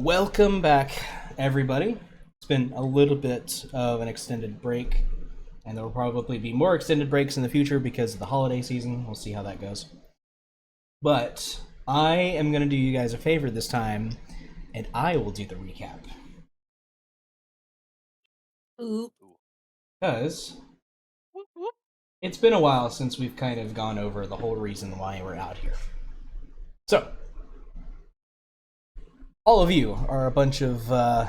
Welcome back, everybody. It's been a little bit of an extended break, and there will probably be more extended breaks in the future because of the holiday season. We'll see how that goes. But I am going to do you guys a favor this time, and I will do the recap. Ooh. Because Whoop, whoop. it's been a while since we've kind of gone over the whole reason why we're out here. So, all of you are a bunch of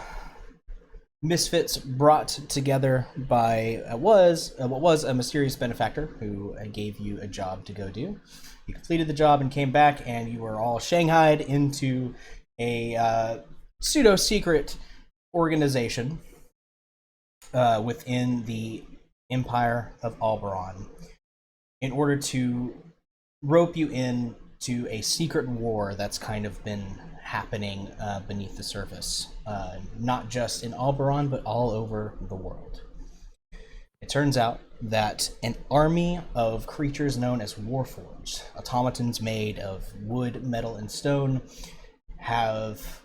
misfits brought together by what was a mysterious benefactor who gave you a job to go do. You completed the job and came back, and you were all shanghaied into a pseudo-secret organization within the Empire of Alberon in order to rope you in to a secret war that's kind of been happening beneath the surface, not just in Alberon, but all over the world. It turns out that an army of creatures known as Warforged, automatons made of wood, metal, and stone, have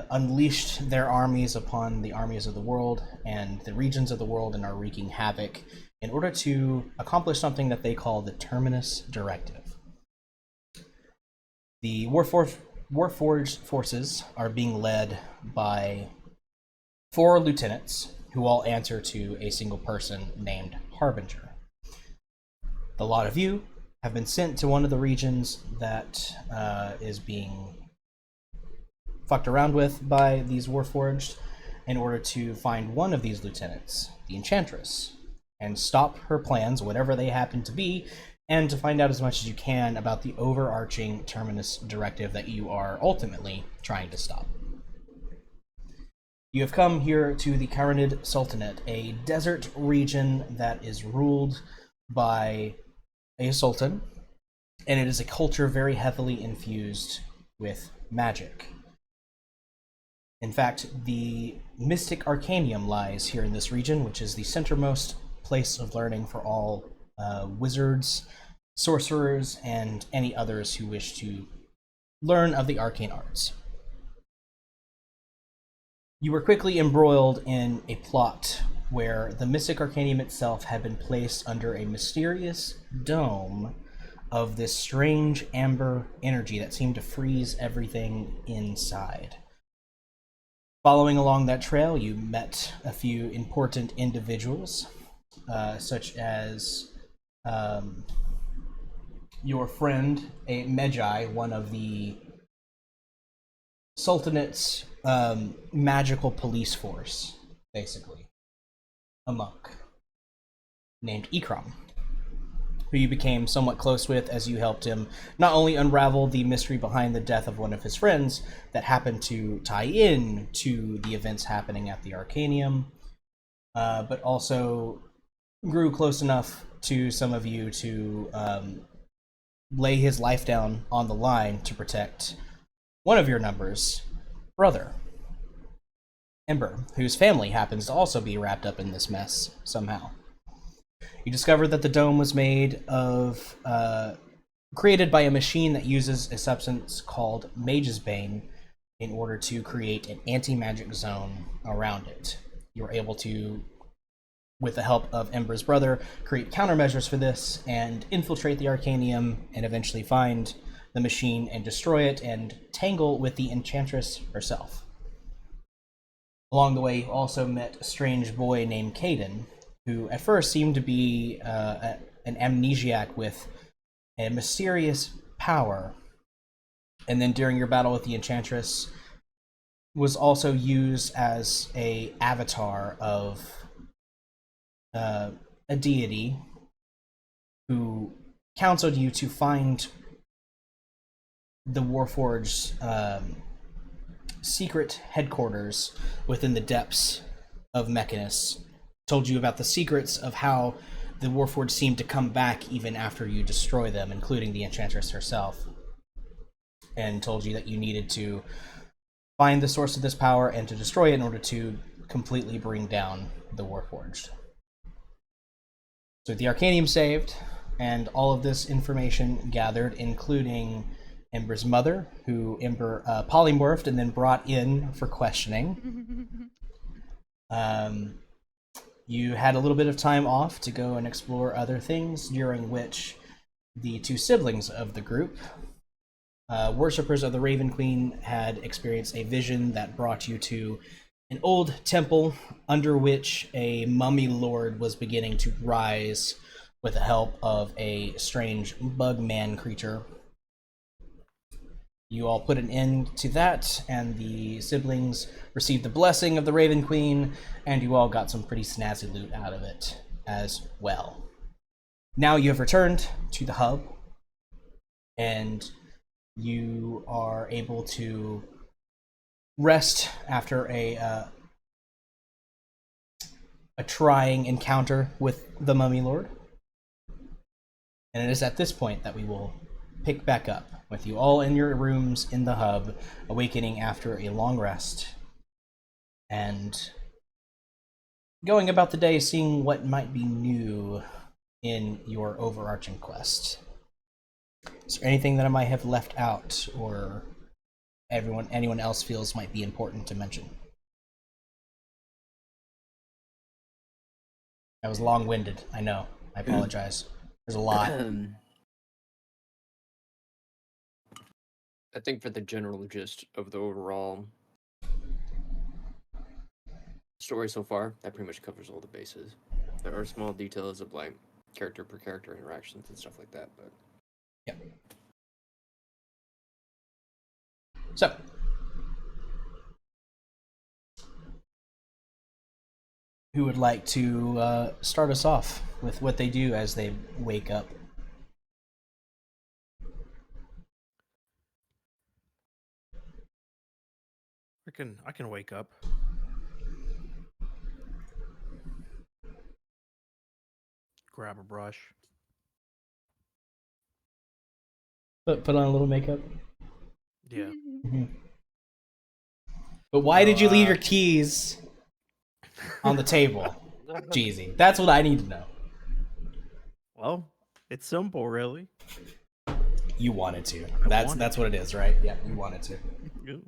unleashed their armies upon the armies of the world and the regions of the world and are wreaking havoc in order to accomplish something that they call the Terminus Directive. The Warforged forces are being led by 4 lieutenants who all answer to a single person named Harbinger. The lot of you have been sent to one of the regions that is being fucked around with by these Warforged in order to find one of these lieutenants, the Enchantress, and stop her plans, whatever they happen to be, and to find out as much as you can about the overarching Terminus Directive that you are ultimately trying to stop. You have come here to the Caranid Sultanate, a desert region that is ruled by a sultan, and it is a culture very heavily infused with magic. In fact, the Mystic Arcanium lies here in this region, which is the centermost place of learning for all wizards, sorcerers, and any others who wish to learn of the arcane arts. You were quickly embroiled in a plot where the Mystic Arcanium itself had been placed under a mysterious dome of this strange amber energy that seemed to freeze everything inside. Following along that trail, you met a few important individuals, such as your friend, a Magi, one of the Sultanate's magical police force, basically. A monk named Ikram, who you became somewhat close with as you helped him not only unravel the mystery behind the death of one of his friends that happened to tie in to the events happening at the Arcanium, but also grew close enough to some of you to lay his life down on the line to protect one of your numbers, brother, Ember, whose family happens to also be wrapped up in this mess somehow. You discovered that the dome was made of, created by a machine that uses a substance called Mage's Bane in order to create an anti-magic zone around it. You were able to, with the help of Ember's brother, create countermeasures for this and infiltrate the Arcanium and eventually find the machine and destroy it and tangle with the Enchantress herself. Along the way, you also met a strange boy named Caden, who at first seemed to be an amnesiac with a mysterious power, and then during your battle with the Enchantress was also used as a avatar of a deity who counseled you to find the Warforged's secret headquarters within the depths of Mechanus, told you about the secrets of how the Warforged seemed to come back even after you destroy them, including the Enchantress herself, and told you that you needed to find the source of this power and to destroy it in order to completely bring down the Warforged. So with the Arcanium saved, and all of this information gathered, including Ember's mother, who Ember polymorphed and then brought in for questioning. You had a little bit of time off to go and explore other things, during which the two siblings of the group, worshippers of the Raven Queen, had experienced a vision that brought you to an old temple under which a mummy lord was beginning to rise with the help of a strange bug man creature. You all put an end to that, and the siblings received the blessing of the Raven Queen, and you all got some pretty snazzy loot out of it as well. Now you have returned to the hub, and you are able to rest after a trying encounter with the Mummy Lord. And it is at this point that we will pick back up with you all in your rooms in the hub, awakening after a long rest, and going about the day seeing what might be new in your overarching quest. Is there anything that I might have left out, or anyone else feels might be important to mention? I was long-winded, I know. I apologize. There's a lot. I think for the general gist of the overall story so far, that pretty much covers all the bases. There are small details of like character per character interactions and stuff like that, but yeah. So, who would like to start us off with what they do as they wake up? I can wake up. Grab a brush. Put on a little makeup? Yeah. Mm-hmm. But why did you leave your keys on the table? Jeezy. That's what I need to know. Well, it's simple, really. You wanted to. That's what it is, right? Yeah, you wanted to. Please.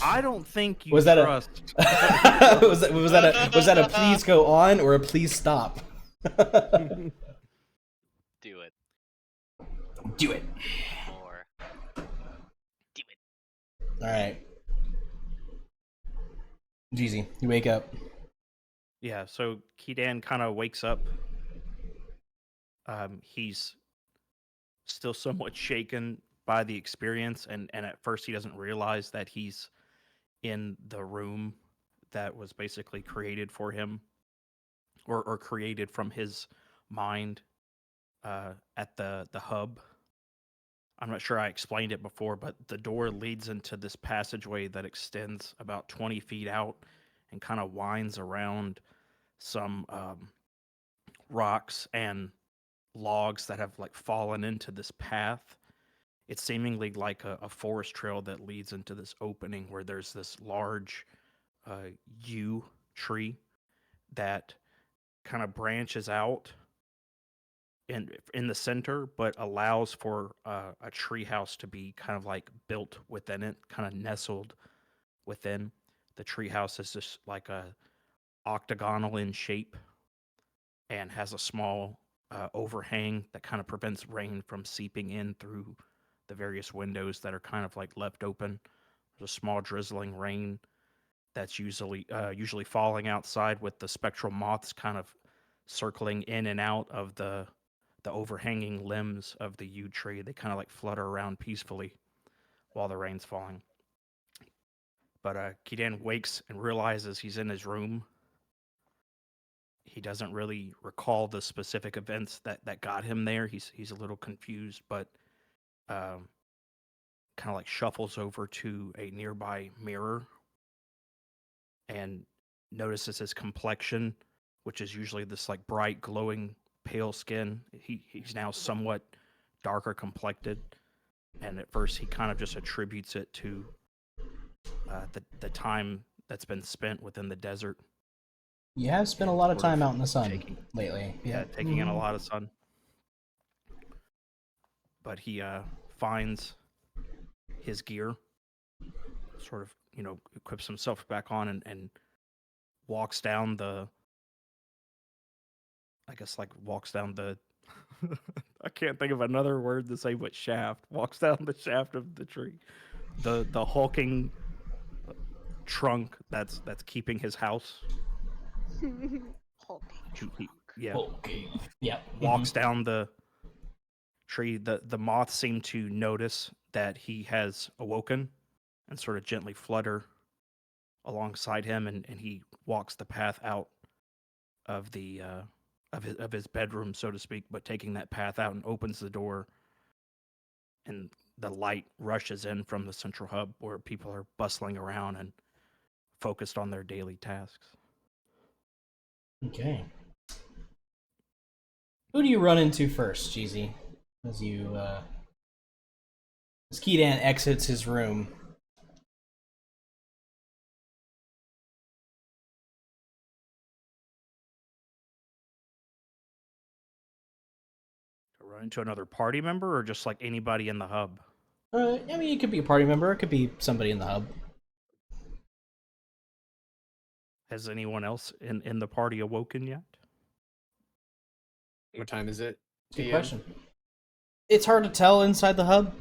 I don't think you was that trust. was that a please go on or a please stop? Do it. Do it. More. Do it. All right. Jeezy, you wake up. Yeah, so Kidan kind of wakes up. He's still somewhat shaken by the experience, and at first he doesn't realize that he's in the room that was basically created for him, or created from his mind at the hub. I'm not sure I explained it before, but the door leads into this passageway that extends about 20 feet out and kind of winds around some rocks and logs that have like fallen into this path. It's seemingly like a forest trail that leads into this opening where there's this large yew tree that kind of branches out in the center, but allows for a tree house to be kind of like built within it, kind of nestled within. The tree house is just like a octagonal in shape and has a small overhang that kind of prevents rain from seeping in through the various windows that are kind of like left open. There's a small drizzling rain that's usually falling outside, with the spectral moths kind of circling in and out of the overhanging limbs of the yew tree. They kind of like flutter around peacefully while the rain's falling. But Kidan wakes and realizes he's in his room. He doesn't really recall the specific events that got him there. He's a little confused, but kind of like shuffles over to a nearby mirror and notices his complexion, which is usually this like bright, glowing, pale skin. He's now somewhat darker complected, and at first he kind of just attributes it to the time that's been spent within the desert. You have spent a lot of Sort time of out in the sun taking- lately. Yeah, taking in a lot of sun. But he finds his gear, sort of, equips himself back on and walks down the, I guess, walks down the, I can't think of another word to say but shaft. Walks down the shaft of the tree. The hulking trunk that's keeping his house. Hulking He- trunk. yeah. Okay. Yep. Walks down the tree. The moths seem to notice that he has awoken and sort of gently flutter alongside him, and he walks the path out of the of his bedroom, so to speak, but taking that path out and opens the door, and the light rushes in from the central hub where people are bustling around and focused on their daily tasks. Okay. Who do you run into first, Cheesy? As you, as Keadan exits his room. Run into another party member, or just like anybody in the hub? I mean, it could be a party member. It could be somebody in the hub. Has anyone else in the party awoken yet? What time is it? Good PM? question. It's hard to tell inside the hub,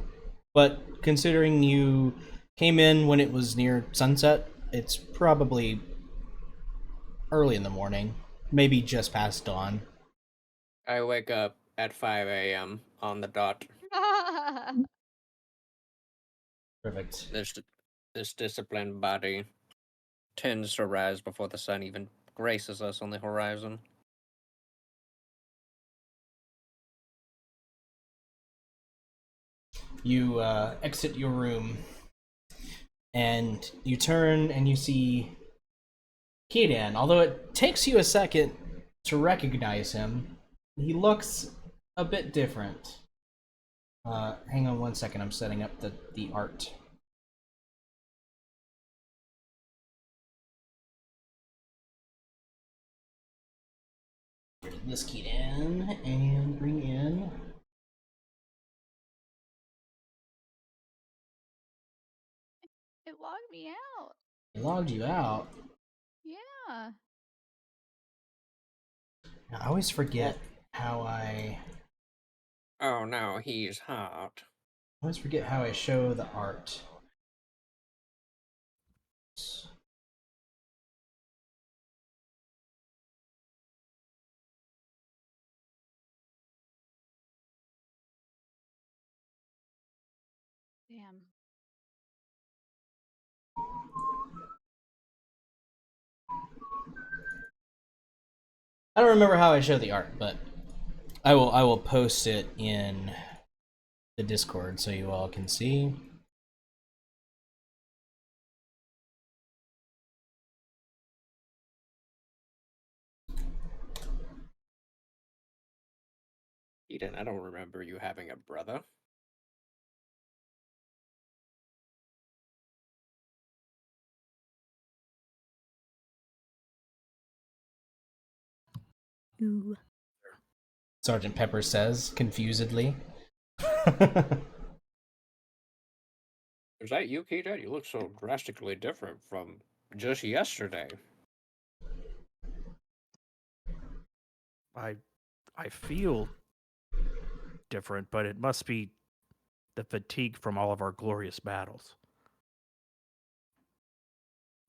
but considering you came in when it was near sunset, it's probably early in the morning, maybe just past dawn. I wake up at 5 a.m. on the dot. Perfect. This disciplined body tends to rise before the sun even graces us on the horizon. You exit your room, and you turn and you see Keadan. Although it takes you a second to recognize him, he looks a bit different. Hang on one second, I'm setting up the art. Get rid of this Keadan and bring in. It logged me out. It logged you out. Yeah. I always forget how I Oh no, he's hot. always forget how I show the art. Damn. I don't remember how I show the art, but I will post it in the Discord so you all can see. Eden, I don't remember you having a brother. Ooh. Sergeant Pepper says confusedly. Is that you, Eden? You look so drastically different from just yesterday. I feel different, but it must be the fatigue from all of our glorious battles.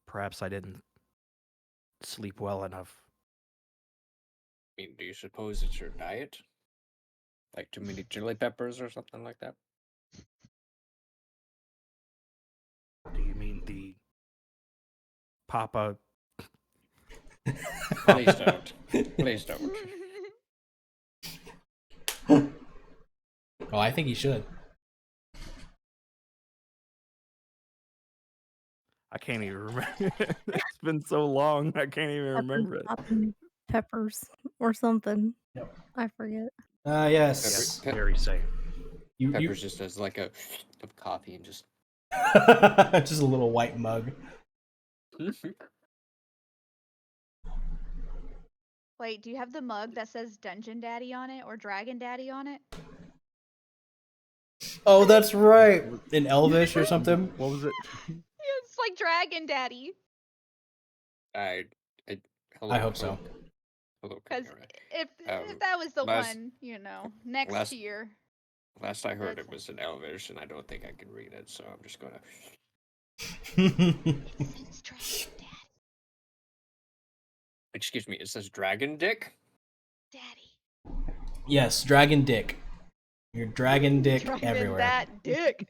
Perhaps I didn't sleep well enough. I mean, do you suppose it's your diet? Like too many chili peppers or something like that? Do you mean the Papa? Please don't. Please don't. Oh, I think you should. I can't even remember. It's been so long. I can't even remember it. Popping peppers or something. Yep. I forget. Yes. Pepper- Very safe. You Peppers just as like a of coffee and just. just a little white mug. Wait, do you have the mug that says Dungeon Daddy on it or Dragon Daddy on it? Oh, that's right. In Elvish or something. What was it? It's like Dragon Daddy. I hello, I hope so. Hello, Because Chimera. if that was the last- one, next last- year. Last I heard, That's it was in Elvish, and I don't think I can read it, so I'm just gonna. It's Dragon Excuse me, it says Dragon Dick? Daddy. Yes, dragon dick. Your dragon dick Driving everywhere. that dick.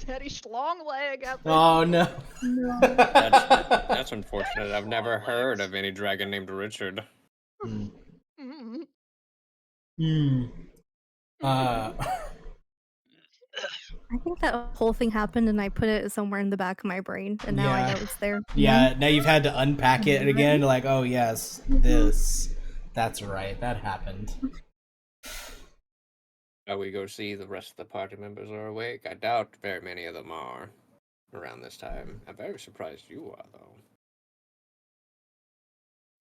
Daddy schlong leg out there. Oh no. No. That's unfortunate. I've never Long heard legs. of any dragon named Richard. Hmm. Mhm. Hmm. I think that whole thing happened and I put it somewhere in the back of my brain and now Yeah. I know it's there. Yeah, now you've had to unpack it again. Like, oh yes, this. That's right. That happened. Shall we go see the rest of the party members are awake? I doubt very many of them are around this time. I'm very surprised you are, though.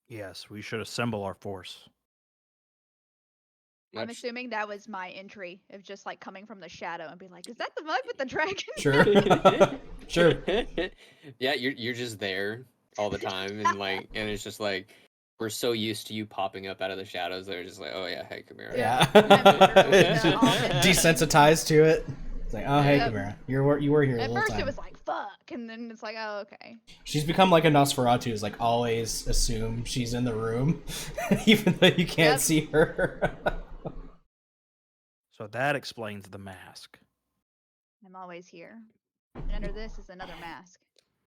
Yes, we should assemble our force. I'm Let's- assuming that was my entry of just like coming from the shadow and be like, is that the mug with the dragon? Sure. Sure. Yeah, you're just there all the time, and it's just like we're so used to you popping up out of the shadows. They're just like, oh yeah, hey, come here. Yeah. office. Desensitized to it. It's like, oh hey, Yep. Chimera, you were here the At whole first time. it was like, fuck. And then it's like, oh, okay. She's become like a Nosferatu, is like always assume she's in the room, even though you can't Yep. see her. So that explains the mask. I'm always here. And under this is another mask.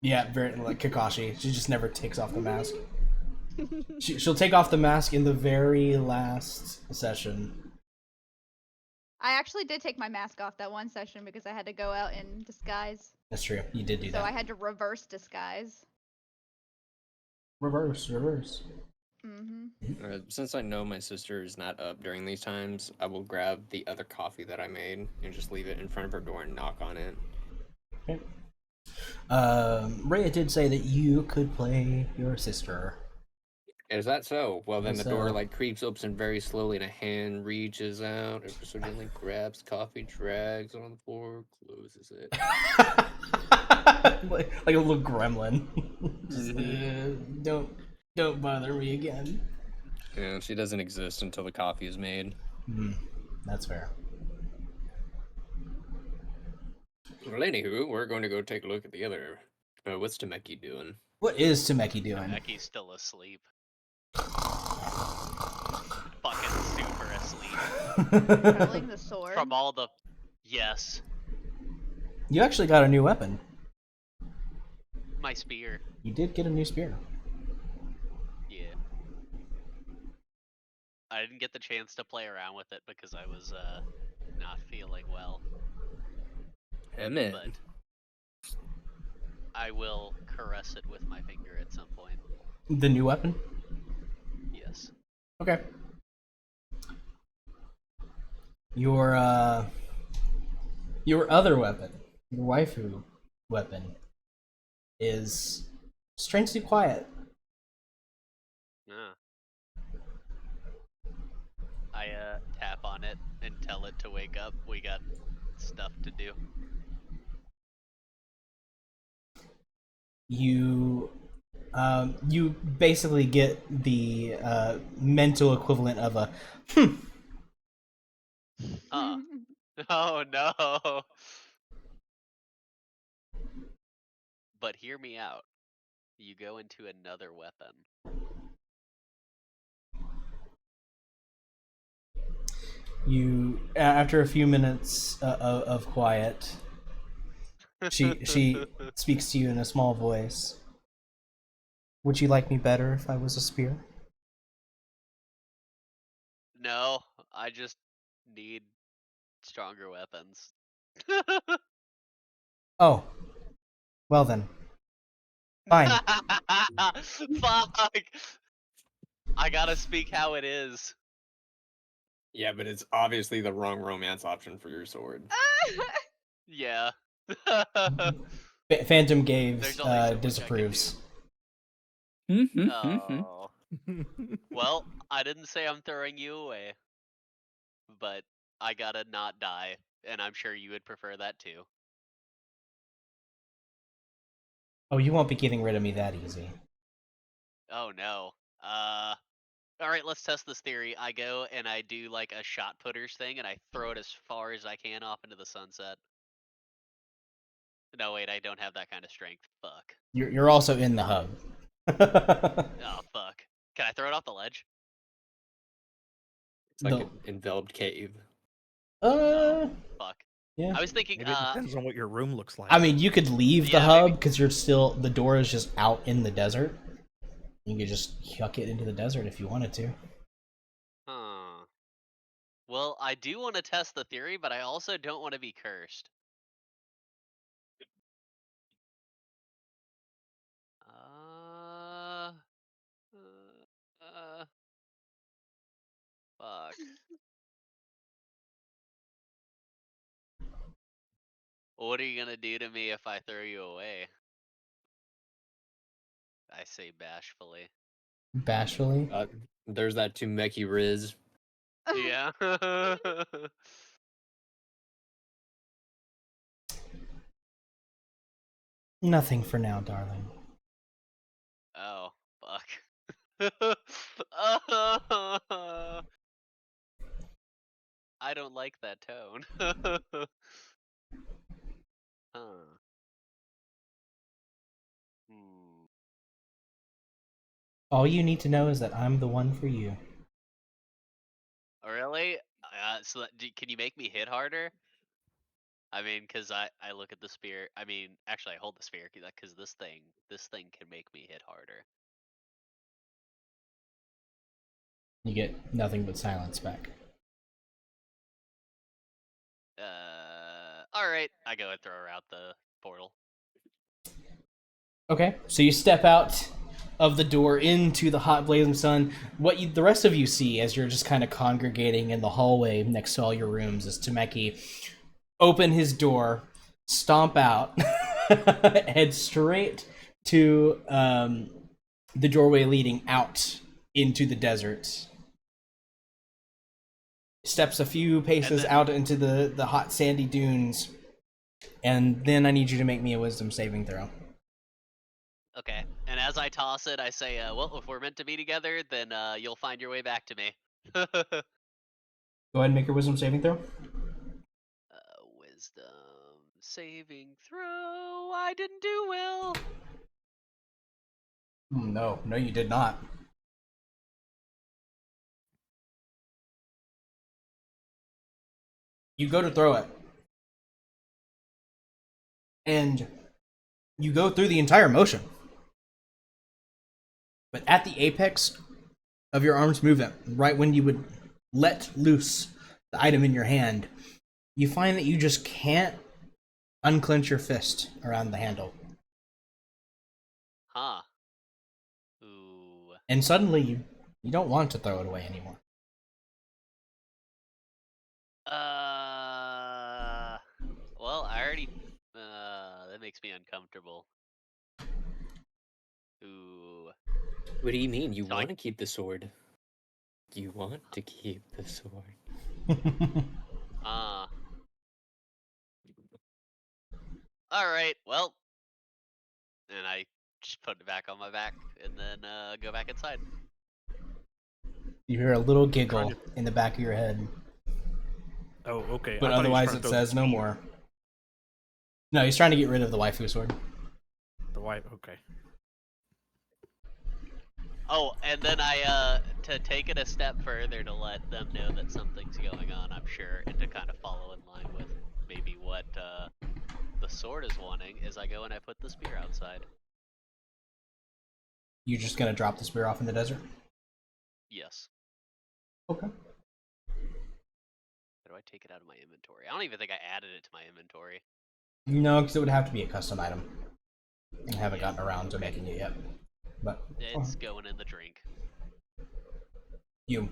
Yeah, very like Kakashi. She just never takes off the mask. She'll take off the mask in the very last session. I actually did take my mask off that one session because I had to go out in disguise. That's true. You did do So that. I had to reverse disguise. Reverse. Mm-hmm. Since I know my sister is not up during these times, I will grab the other coffee that I made and just leave it in front of her door and knock on it. Okay. Rhea did say that you could play your sister. Is that so? Well, then Yes, the door sir. like creeps open very slowly, and a hand reaches out, and so gently grabs coffee, drags on the floor, closes it. like a little gremlin. Just, don't bother me again. Yeah, she doesn't exist until the coffee is made. That's fair. Well, anywho, we're going to go take a look at the other. What's Tameki doing? What is Tameki doing? Becky's still asleep. Fucking super asleep. Controlling the sword. From all the. Yes. You actually got a new weapon. My spear. You did get a new spear. Yeah. I didn't get the chance to play around with it because I was not feeling well. But I will caress it with my finger at some point. The new weapon? Yes. Okay. Your other weapon, your waifu weapon, is strangely quiet. Ah. I tap on it and tell it to wake up. We got stuff to do. You basically get the mental equivalent of a Oh no. But hear me out. You go into another weapon. you after a few minutes of quiet, she speaks to you in a small voice. Would you like me better if I was a spear? No, I just need stronger weapons. Oh, well then. Fine. Fuck! I gotta speak how it is. Yeah, but it's obviously the wrong romance option for your sword. Yeah. Phantom Gaves There's only so much I can disapproves. Oh. Well, I didn't say I'm throwing you away, but I gotta not die, and I'm sure you would prefer that too. Oh, you won't be getting rid of me that easy. Oh no. All right, let's test this theory. I go and I do like a shot putters thing, and I throw it as far as I can off into the sunset. No, wait, I don't have that kind of strength. Fuck. You're also in the hub. Oh, fuck. Can I throw it off the ledge? It's like The- an enveloped cave. Fuck. Yeah. I was thinking, Maybe it depends on what your room looks like. I mean, you could leave the Yeah, hub maybe. because you're still the door is just out in the desert. You could just chuck it into the desert if you wanted to. huh. Well, I do want to test the theory, but I also don't want to be cursed. Fuck. What are you gonna do to me if I throw you away? I say bashfully. Bashfully. There's that Tumeki Riz. Yeah. Nothing for now, darling. Oh, fuck. I don't like that tone. Huh. Hmm. All you need to know is that I'm the one for you. Really? So can you make me hit harder? I mean, cause I look at the spear. I mean, actually, I hold the spear because this thing can make me hit harder. You get nothing but silence back. All right. I go and throw her out the portal. Okay, so you step out of the door into the hot blazing sun. The rest of you see as you're just kind of congregating in the hallway next to all your rooms is Tameki open his door, stomp out, head straight to the doorway leading out into the desert. Steps a few paces then- out into the hot sandy dunes, and then I need you to make me a wisdom saving throw. Okay. And as I toss it, I say, "Well, if we're meant to be together, then you'll find your way back to me." Go ahead and make your wisdom saving throw. Wisdom saving throw. I didn't do well. No, you did not. You go to throw it, and you go through the entire motion. But at the apex of your arm's movement, right when you would let loose the item in your hand, you find that you just can't unclench your fist around the handle. Huh. Ooh. And suddenly you don't want to throw it away anymore. Well, I already. That makes me uncomfortable. Ooh. What do you mean? You So want to keep the sword? You want to keep the sword? All right. Well. And I just put it back on my back, and then go back inside. You hear a little giggle in the back of your head, Oh, okay. but I thought he was otherwise trying it to throw the says no spear. more. No, he's trying to get rid of the waifu sword. The wife. Okay. Oh, and then I to take it a step further to let them know that something's going on, I'm sure, and to kind of follow in line with maybe what the sword is wanting, is I go and I put the spear outside. You just gonna drop the spear off in the desert? Yes. Okay. How do I take it out of my inventory? I don't even think I added it to my inventory. No, because it would have to be a custom item. I haven't gotten around to making it yet. But It's going in the drink. you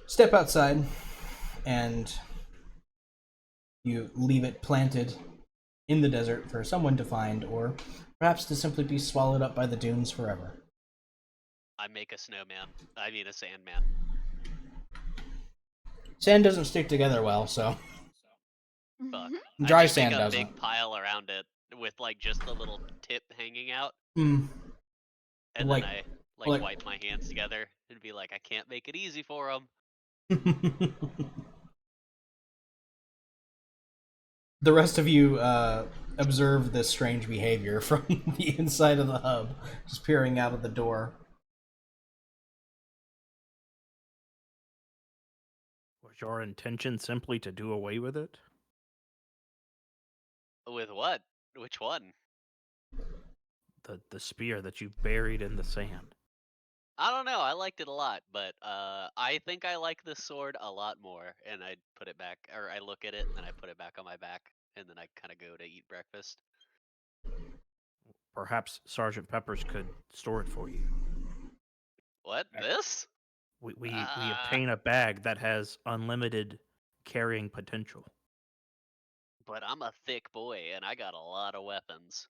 step outside and you leave it planted in the desert for someone to find, or perhaps to simply be swallowed up by the dunes forever. I make a snowman. I mean a sandman. Sand doesn't stick together well, so Fuck. dry I just sand make a doesn't. big pile around it with like just the little tip hanging out, Mm. and Like- then I like- wipe my hands together and be like, I can't make it easy for them. The rest of you observe this strange behavior from the inside of the hub, just peering out of the door. Was your intention simply to do away with it? With what? Which one? The spear that you buried in the sand. I don't know. I liked it a lot, but I think I like this sword a lot more. And I put it back, or I look at it and then I put it back on my back, and then I kind of go to eat breakfast. Perhaps Sergeant Peppers could store it for you. What? This? We obtain a bag that has unlimited carrying potential. But I'm a thick boy and I got a lot of weapons.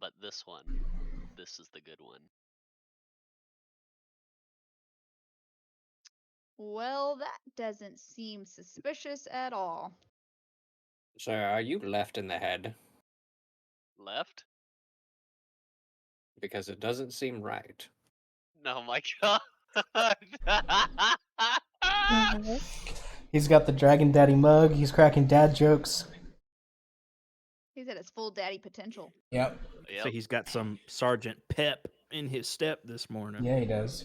But this is the good one. Well, that doesn't seem suspicious at all. Sir, are you left in the head? Left? Because it doesn't seem right. No, my god. He's got the Dragon Daddy mug. He's cracking dad jokes. He's at his full daddy potential. Yep. So he's got some Sergeant Pep in his step this morning. Yeah, he does.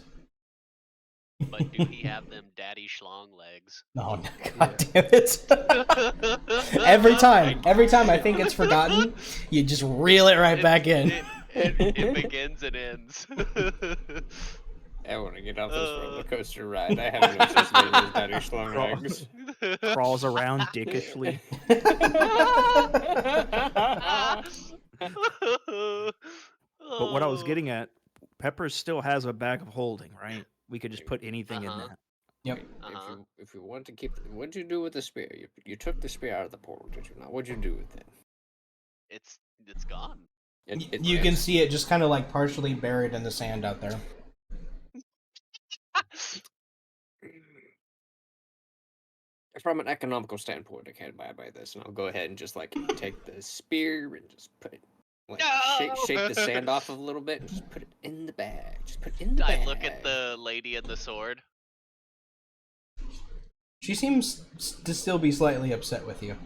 But do he have them daddy schlong legs? Oh, no, god damn it. every time I think it's forgotten, you just reel it right back in. It begins and ends. I want to get off this roller coaster ride. I had no such thing as daddy schlong legs. Crawls around dickishly. But what I was getting at, Peppers still has a bag of holding, right? We could just put anything in that. Yep. If you want to keep, what'd you do with the spear? You took the spear out of the portal, did you not? What'd you do with it? It's gone. You can see it just kind of like partially buried in the sand out there. From an economical standpoint, I can't buy this, and I'll go ahead and just like take the spear and just put it, like shake the sand off a little bit and just put it in the bag. Just put it in the bag. I look at the lady and the sword. She seems to still be slightly upset with you.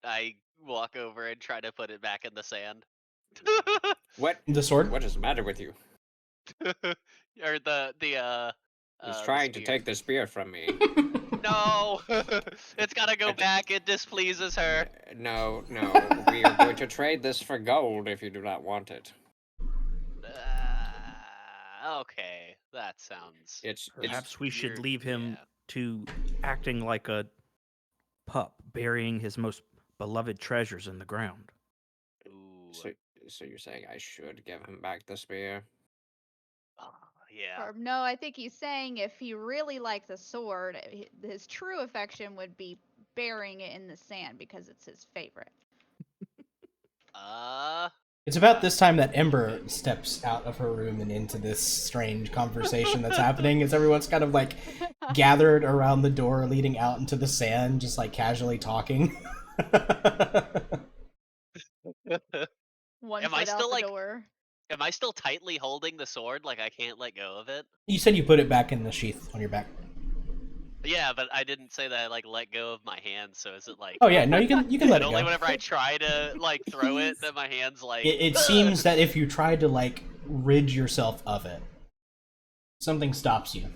I walk over and try to put it back in the sand. What? The sword? What is the matter with you? Or the He's the trying to spear. take the spear from me. No, it's gotta go back. It displeases her. No, we are going to trade this for gold if you do not want it. Okay, that sounds. Perhaps we should you're- leave him yeah. to acting like a pup, burying his most beloved treasures in the ground. Ooh, So you're saying I should give him back the spear? yeah. Or, no, I think he's saying if he really liked the sword, his true affection would be burying it in the sand because it's his favorite. It's about this time that Ember steps out of her room and into this strange conversation that's happening as everyone's kind of like gathered around the door leading out into the sand, just like casually talking. One Am foot I out still the like? door. Am I still tightly holding the sword? Like I can't let go of it? You said you put it back in the sheath on your back. Yeah, but I didn't say that I like let go of my hands. So is it like? Oh yeah, no, you can let it only go. whenever I try to like throw it, that my hands like. It seems that if you try to like rid yourself of it, something stops you,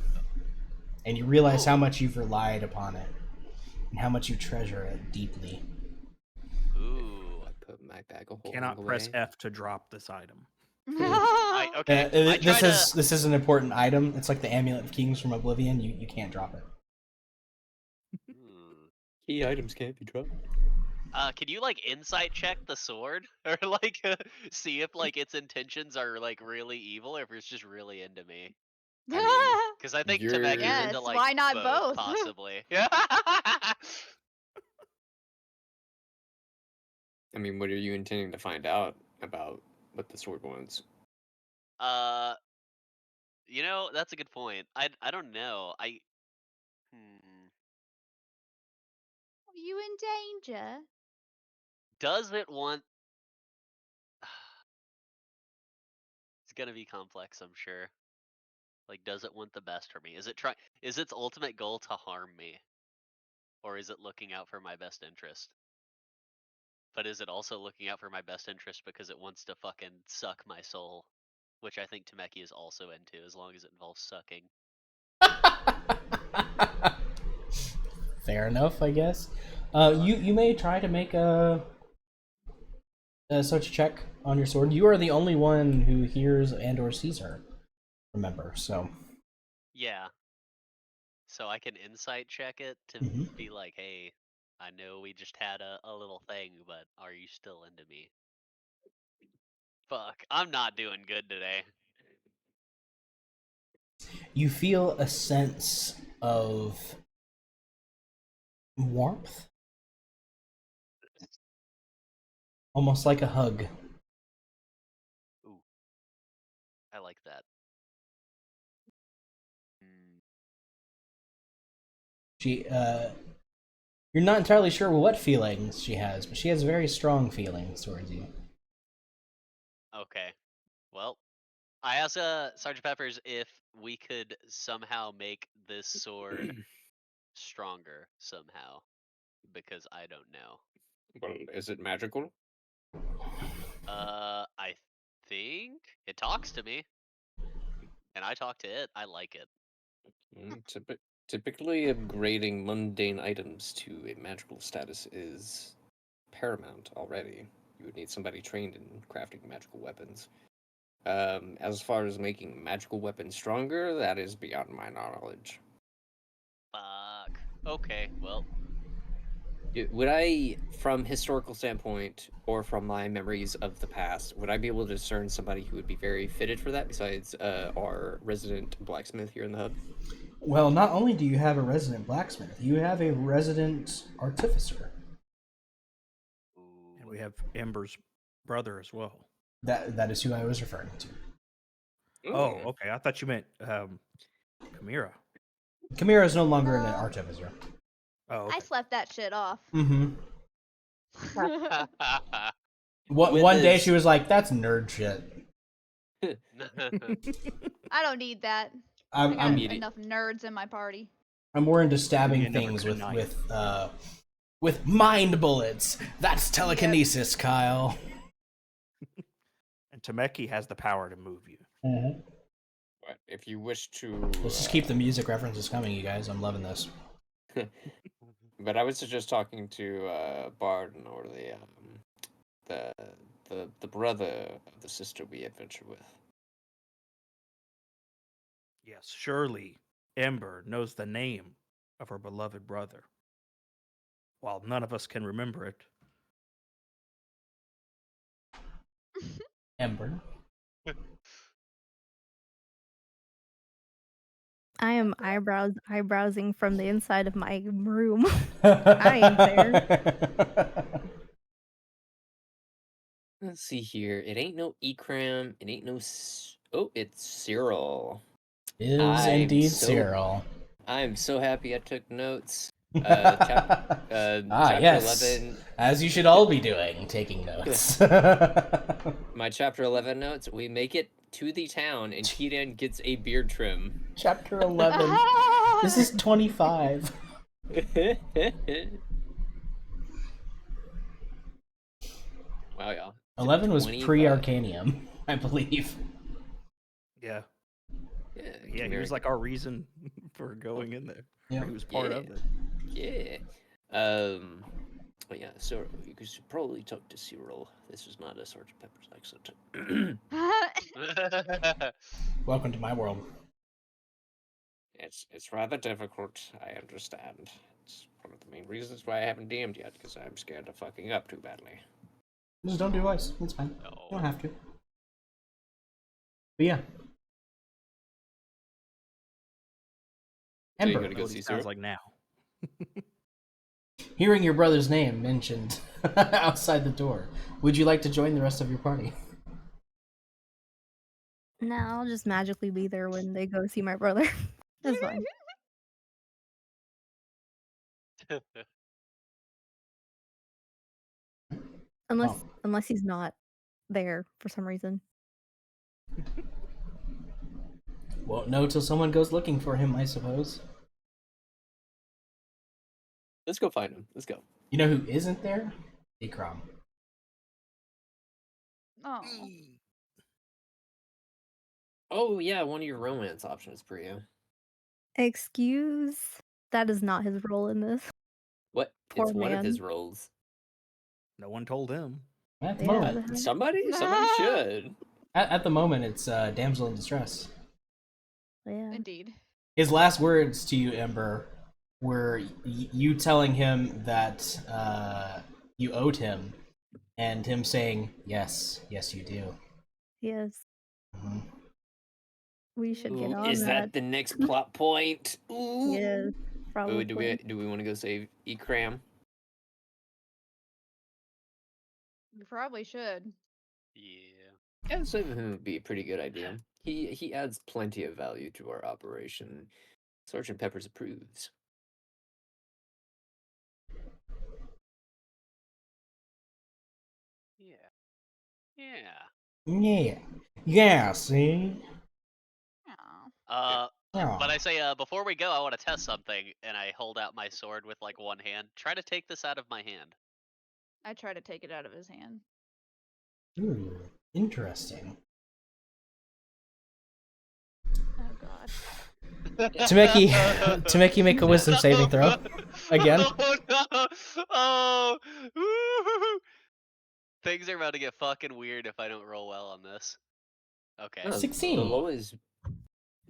and you realize how much you've relied upon it, and how much you treasure it deeply. Ooh. I put my bag of holding Cannot press away. F to drop this item. Okay. I try This is an important item. It's like the Amulet of Kings from Oblivion. You can't drop it. Key items can't be dropped. Can you like insight check the sword or like see if like its intentions are like really evil or if it's just really into me? Because I think You're- Temec's Yes, into like why not both? possibly. Yeah. I mean, what are you intending to find out about what the sword wants? You know, that's a good point. I don't know. Are you in danger? Does it want? It's gonna be complex, I'm sure. Like, does it want the best for me? Is its ultimate goal to harm me? Or is it looking out for my best interest? But is it also looking out for my best interest because it wants to fucking suck my soul? Which I think Temeki is also into, as long as it involves sucking. Fair enough, I guess. You may try to make such a check on your sword. You are the only one who hears and or sees her. Remember, so. Yeah. So I can insight check it to Mhm. be like, hey, I know we just had a little thing, but are you still into me? Fuck, I'm not doing good today. You feel a sense of warmth, almost like a hug. Ooh, I like that. Mm, She, you're not entirely sure what feelings she has, but she has very strong feelings towards you. okay. Well, I asked Sergeant Peppers if we could somehow make this sword stronger somehow, because I don't know. Well, is it magical? I think it talks to me, and I talk to it. I like it. Typically, upgrading mundane items to a magical status is paramount already. You would need somebody trained in crafting magical weapons. As far as making magical weapons stronger, that is beyond my knowledge. Fuck. Okay, well, Would I, from historical standpoint, or from my memories of the past, would I be able to discern somebody who would be very fitted for that besides our resident blacksmith here in the hub? Well, not only do you have a resident blacksmith, you have a resident artificer. And ooh, we have Ember's brother as well. That is who I was referring to. Oh, okay. I thought you meant Chimera. Chimera is no longer an artificer. Oh, okay. I slept that shit off. Mm-hmm. With One day this- she was like, "That's nerd shit." I don't need that. I I'm got I'm Immediate- enough nerds in my party. I'm more into stabbing You never things could deny it. with mind bullets. That's telekinesis, Kyle. And Temeki has the power to move you. Mm-hmm. But if you wish to, Let's just keep the music references coming, you guys. I'm loving this. But I was just talking to Barden, or the brother of the sister we adventure with. Yes, surely Ember knows the name of her beloved brother. While none of us can remember it. Ember. I am eyebrowsing from the inside of my room. I ain't there. Let's see here. It ain't no Ekram. It ain't no. Oh, it's Cyril. Is I'm indeed so- Cyril. I'm so happy I took notes. Chapter yes. 11. As you should all be doing, taking notes. My chapter 11 notes. We make it to the town, and Kidan gets a beard trim. Chapter 11. This is 25. Wow, y'all. 11 was 25. pre-Arcanium, I believe. Yeah. Yeah, Yeah, he was like our reason for going in there. Yeah. He was part of it. Yeah. But yeah, so you should probably talk to Cyril. This is not a Sergeant Pepper's accent. Welcome to my world. It's rather difficult, I understand. It's one of the main reasons why I haven't DM'd yet, because I'm scared of fucking up too badly. Just don't do ice. It's fine. No. You don't have to. But yeah. So you're Ember, gonna go What see he sounds Cyril? like now. hearing your brother's name mentioned outside the door, would you like to join the rest of your party? No, I'll just magically be there when they go see my brother. That's fine. Unless he's not there for some reason. Won't know till someone goes looking for him, I suppose. Let's go find him. Let's go. You know who isn't there? Ikram. Oh. Oh yeah, one of your romance options, Priya. Excuse? That is not his role in this. What? Poor It's one of his man. roles. No one told him. At the Yeah, moment, the heck? Somebody should. at the moment, it's damsel in distress. Yeah. Indeed. His last words to you, Ember, were you telling him that you owed him, and him saying, "Yes, yes, you do." Yes. Mhm. We should get Ooh, on is that the next plot point? Ooh. Yes, probably. Ooh, do we want to go save Ikram? You probably should. Yeah. Yeah, saving him would be a pretty good idea. He adds plenty of value to our operation. Sergeant Peppers approves. Yeah. Yeah. Yeah, yeah. See, Aw. But I say, before we go, I want to test something, and I hold out my sword with like one hand. Try to take this out of my hand. I try to take it out of his hand. Ooh, interesting. Oh god. Tameki, make a wisdom saving throw. Again? Oh no! Oh! Woo-hoo-hoo. Things are about to get fucking weird if I don't roll well on this. Okay. No, 16.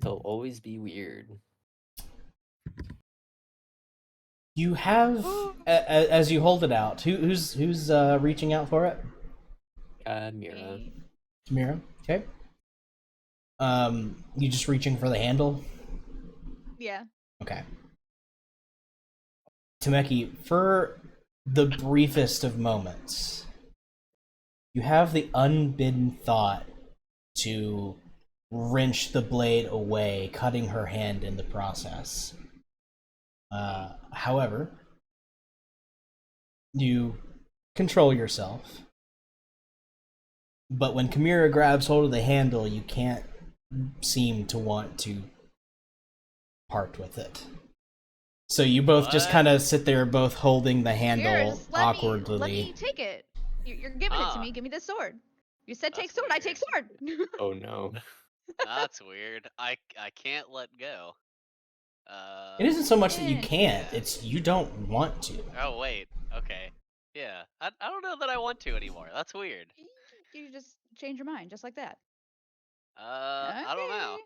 They'll always be weird. You have, as you hold it out, who's reaching out for it? Mira. Mira. Okay. You just reaching for the handle? Yeah. Okay. Tameki, for the briefest of moments, you have the unbidden thought to wrench the blade away, cutting her hand in the process. However, you control yourself. But when Chimera grabs hold of the handle, you can't seem to want to part with it. So you both just What? kind of sit there, both holding the handle Here, just awkwardly. let me take it. You're giving it to Ah. me. Give me the sword. You said take That's sword. I take sword. Oh no. That's weird. I can't let go. It isn't so much that you Yeah. can't; it's you don't want to. Oh wait. Okay. Yeah. I don't know that I want to anymore. That's weird. You just change your mind, just like that. I don't know. Okay.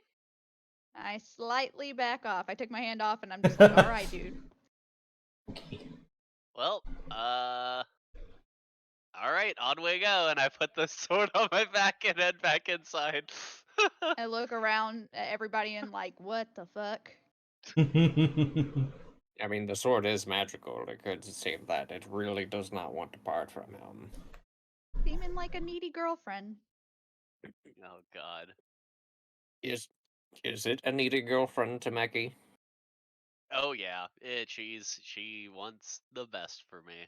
I slightly back off. I took my hand off, and I'm just like, all right, dude. Okay. Well, all right, on we go. And I put the sword on my back and head back inside. I look around at everybody and like, what the fuck? I mean, the sword is magical. It could seem that it really does not want to part from him. Seeming like a needy girlfriend. Oh God. Is it a needy girlfriend, Tameki? Oh yeah. She wants the best for me.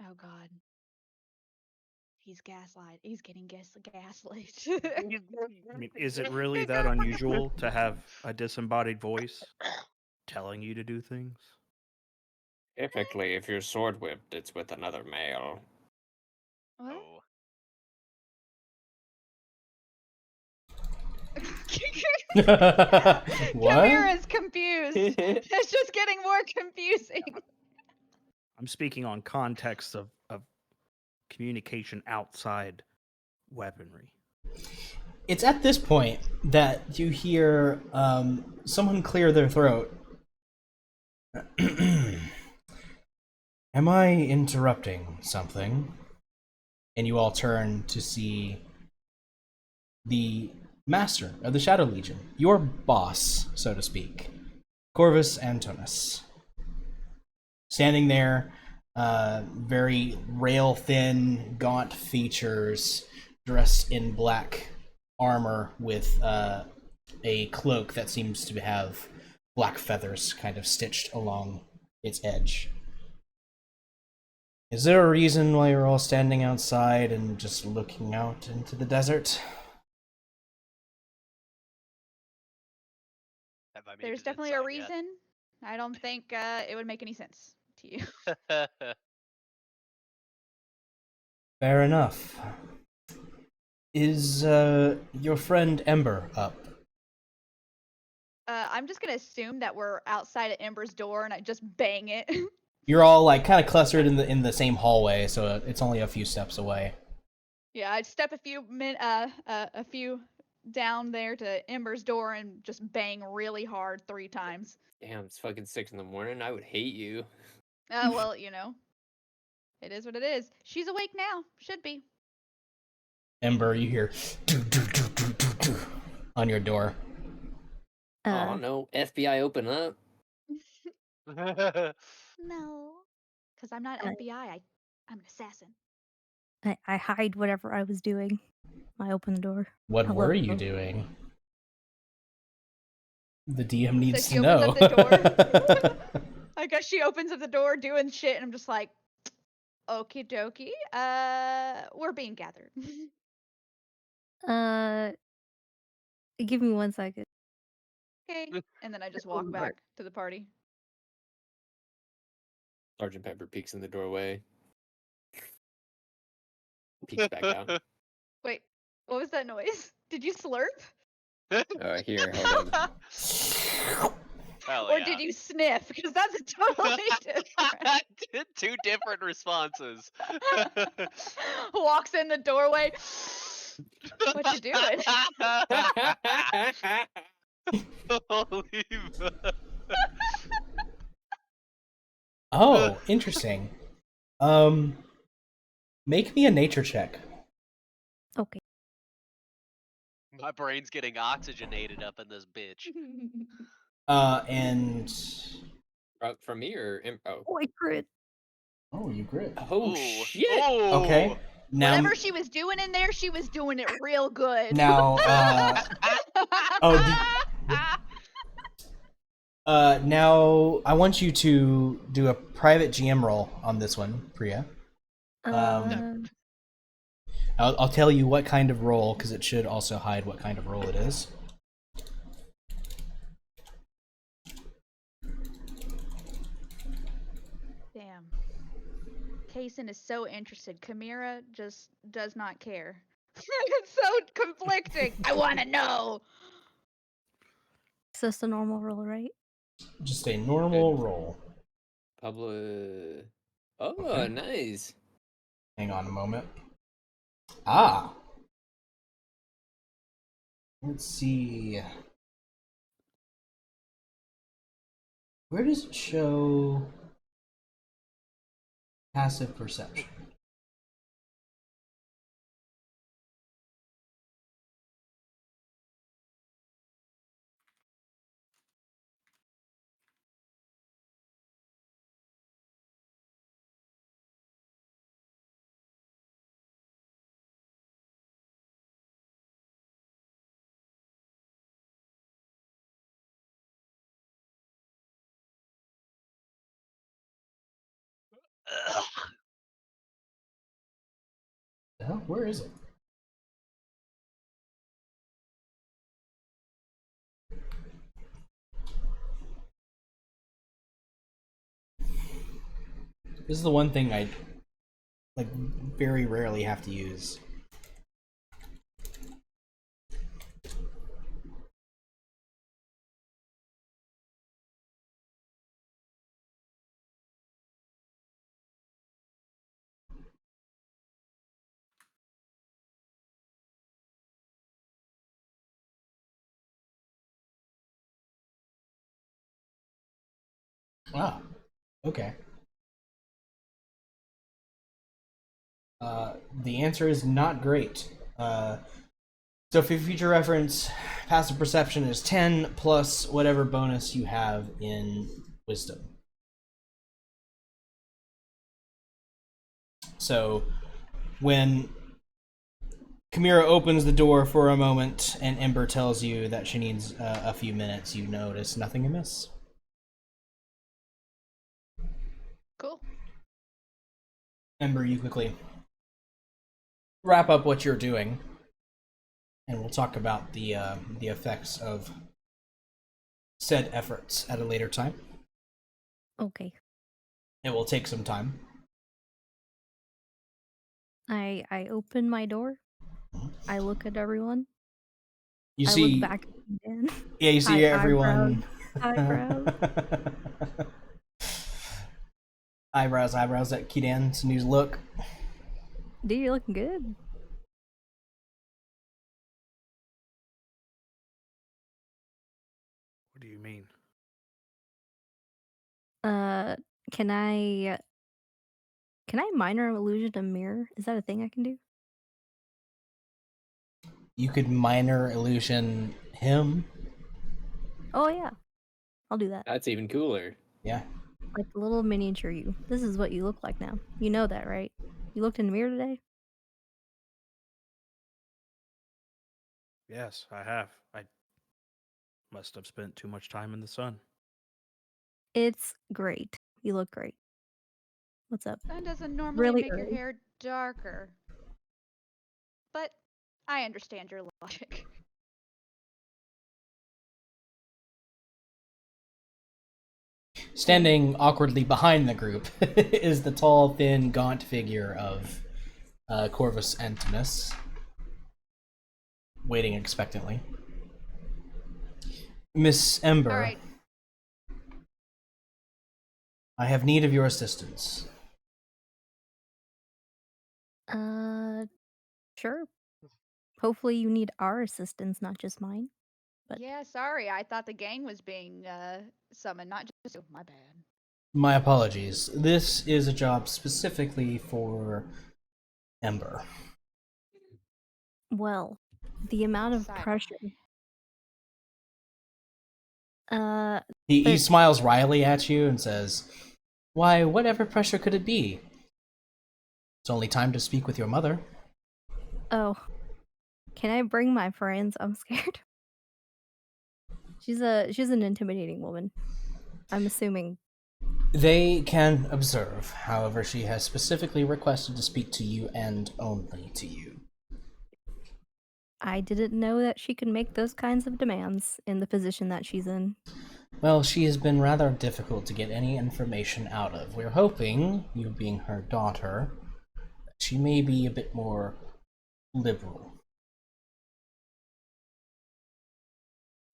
Oh God. He's gaslight. He's getting gaslit. I mean, is it really that unusual to have a disembodied voice telling you to do things? Typically, if you're sword whipped, it's with another male. What? Oh. What? Chimera's confused. It's just getting more confusing. I'm speaking on context of communication outside weaponry. It's at this point that you hear someone clear their throat. Am I interrupting something? And you all turn to see the master of the Shadow Legion, your boss, so to speak, Corvus Antonis. Standing there, very rail-thin, gaunt features, dressed in black armor with a cloak that seems to have black feathers kind of stitched along its edge. Is there a reason why you're all standing outside and just looking out into the desert? Have I made There's it definitely a inside reason. I don't think it would make any sense to you. yet? Fair enough. Is your friend Ember up? I'm just gonna assume that we're outside of Ember's door, and I just bang it. You're all like kind of clustered in the same hallway, so it's only a few steps away. Yeah, I'd step a few down there to Ember's door and just bang really hard 3 times. Damn, it's fucking 6 in the morning. I would hate you. Well, you know, it is what it is. She's awake now. Should be. Ember, you hear "Doo, doo, doo, doo, doo, doo" on your door. Oh no, FBI, open up. No, because I'm not Uh, FBI. I'm an assassin. I hide whatever I was doing. I open the door. What Hello. were you doing? The DM needs she to opens know. up the door. I guess she opens up the door doing shit, and I'm just like, okie dokie. We're being gathered. Give me 1 second. Okay. And then I just walk back to the party. Sergeant Pepper peeks in the doorway. Peeks back out. Wait, what was that noise? Did you slurp? Here, hold on. Hell Or yeah. did you sniff? Because that's a totally different. 2 different responses. Walks in the doorway. What you doing? Holy Oh, interesting. Make me a nature check. Okay. My brain's getting oxygenated up in this bitch. And From me or oh? Oh, I crit. oh, you grit. Oh Ooh. shit! Ooh. Okay. Now, Whatever she was doing in there, she was doing it real good. now, now I want you to do a private GM roll on this one, Priya. I'll tell you what kind of roll, because it should also hide what kind of roll it is. Damn. Kaysen is so interested. Chimera just does not care. It's so conflicting. I want to know. It's just a normal roll, right? Just a normal roll. Pablo. Oh, Okay. nice. Hang on a moment. Ah. Let's see. Where does it show passive perception? The hell? Where is it? This is the one thing I like very rarely have to use. Ah, okay. The answer is not great. So for future reference, passive perception is 10 plus whatever bonus you have in wisdom. So when Chimera opens the door for a moment, and Ember tells you that she needs a few minutes. You notice nothing amiss. Cool. Ember, you quickly wrap up what you're doing, and we'll talk about the effects of said efforts at a later time. Okay. It will take some time. I open my door. I look at everyone. You I see, look back at Dan. yeah, you see Hi, everyone. eyebrows. eyebrows at Kidan's new look. Dude, you're looking good. What do you mean? Can I minor illusion a mirror? Is that a thing I can do? You could minor illusion him. Oh yeah, I'll do that. That's even cooler. Yeah. Like a little miniature you. This is what you look like now. You know that, right? You looked in the mirror today? Yes, I have. I must have spent too much time in the sun. It's great. You look great. What's up? Sun doesn't normally Really make your early. hair darker. But I understand your logic. Standing awkwardly behind the group is the tall, thin, gaunt figure of Corvus Antimus, waiting expectantly. Miss Ember, All right. I have need of your assistance. Sure. Hopefully you need our assistance, not just mine. But Yeah, sorry. I thought the gang was being summoned, not just you. My bad. My apologies. This is a job specifically for Ember. well, the amount of Side pressure. He But- smiles wryly at you and says, "Why, whatever pressure could it be? It's only time to speak with your mother." Oh, can I bring my friends? I'm scared. She's an intimidating woman. I'm assuming. They can observe. However, she has specifically requested to speak to you and only to you. I didn't know that she could make those kinds of demands in the position that she's in. Well, she has been rather difficult to get any information out of. We're hoping, you being her daughter, that she may be a bit more liberal.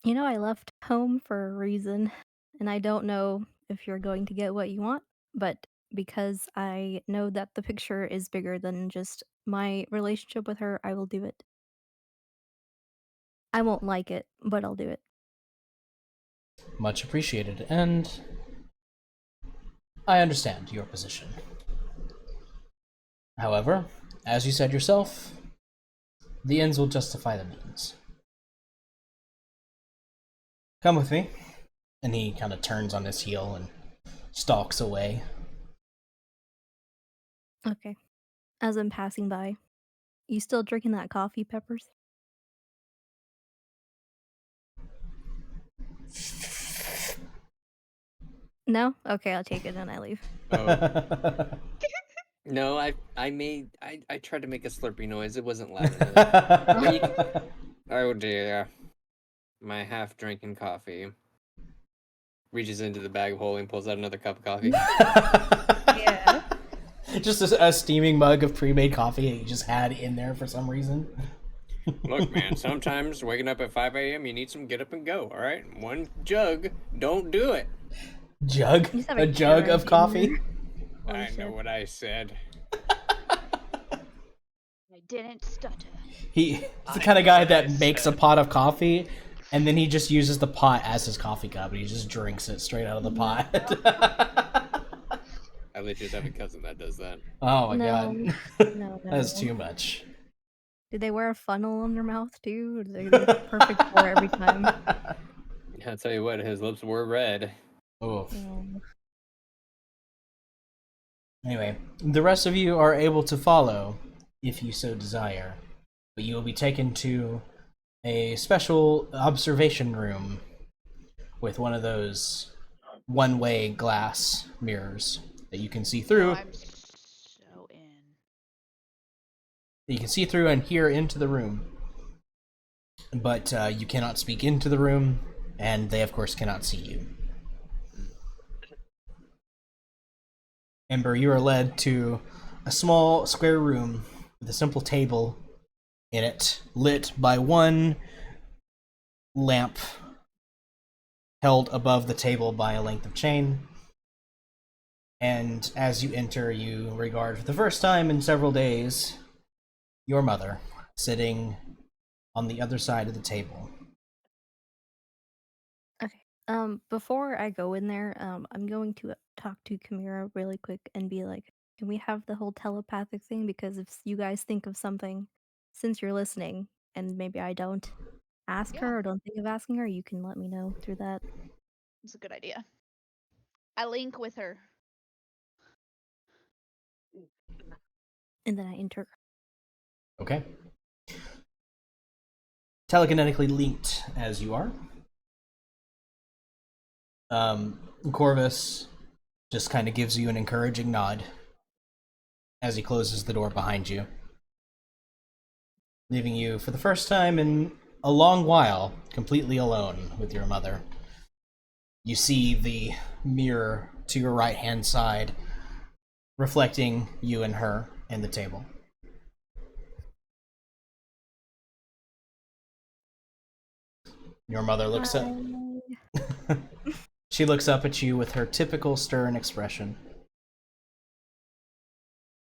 You know, I left home for a reason, and I don't know if you're going to get what you want, but because I know that the picture is bigger than just my relationship with her, I will do it. I won't like it, but I'll do it. Much appreciated, and I understand your position. However, as you said yourself, the ends will justify the means. Come with me. And he kind of turns on his heel and stalks away. Okay. As I'm passing by, you still drinking that coffee, Peppers? No? Okay, I'll take it and I leave. Oh. No, I tried to make a slurpy noise. It wasn't loud enough. Oh dear. My half drinking coffee. Reaches into the bag of holding, pulls out another cup of coffee. Yeah. Just a steaming mug of pre-made coffee that you just had in there for some reason. Look, man, sometimes waking up at 5 a.m. you need some get up and go, alright? One jug, don't do it. Jug? You just have A jug Keurig of in coffee? there. Holy I know shit. what I said. I didn't stutter. He's the I kind of know guy what I that makes a said. pot of coffee, and then he just uses the pot as his coffee cup, and he just drinks it straight out of the pot. I legit have a cousin that does that. Oh my No. god. No, That's no. too much. Do they wear a funnel in their mouth too? Or they're perfect for every time. I'll tell you what, his lips were red. Oof. Um, Anyway, the rest of you are able to follow, if you so desire, but you will be taken to a special observation room with one of those one-way glass mirrors that you can see Oh, through. I'm so in. You can see through and hear into the room, but you cannot speak into the room, and they, of course, cannot see you. Ember, you are led to a small square room with a simple table in it, lit by one lamp held above the table by a length of chain. And as you enter, you regard for the first time in several days your mother sitting on the other side of the table. Okay. Before I go in there, I'm going to talk to Chimera really quick and be like, can we have the whole telepathic thing? Because if you guys think of something, since you're listening, and maybe I don't ask Yeah. her or don't think of asking her, you can let me know through that. It's a good idea. I link with her. And then I enter. Okay. Telekinetically linked as you are. Corvus just kind of gives you an encouraging nod as he closes the door behind you, leaving you for the first time in a long while completely alone with your mother. You see the mirror to your right-hand side reflecting you and her in the table. Your mother looks up. Hi. She looks up at you with her typical stern expression.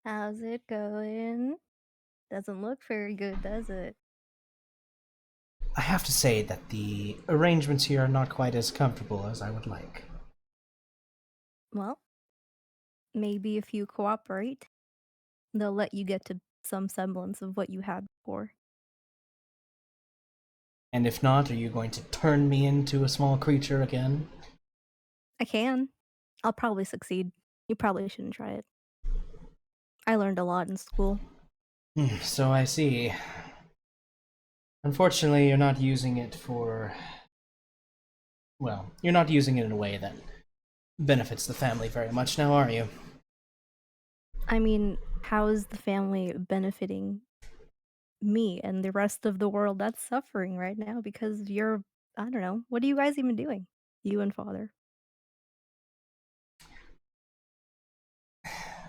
How's it going? Doesn't look very good, does it? I have to say that the arrangements here are not quite as comfortable as I would like. Well, maybe if you cooperate, they'll let you get to some semblance of what you had before. And if not, are you going to turn me into a small creature again? I can. I'll probably succeed. You probably shouldn't try it. I learned a lot in school. So I see. Unfortunately, you're not using it for... Well, you're not using it in a way that benefits the family very much now, are you? I mean, how is the family benefiting me and the rest of the world that's suffering right now because you're, I don't know, what are you guys even doing? You and father.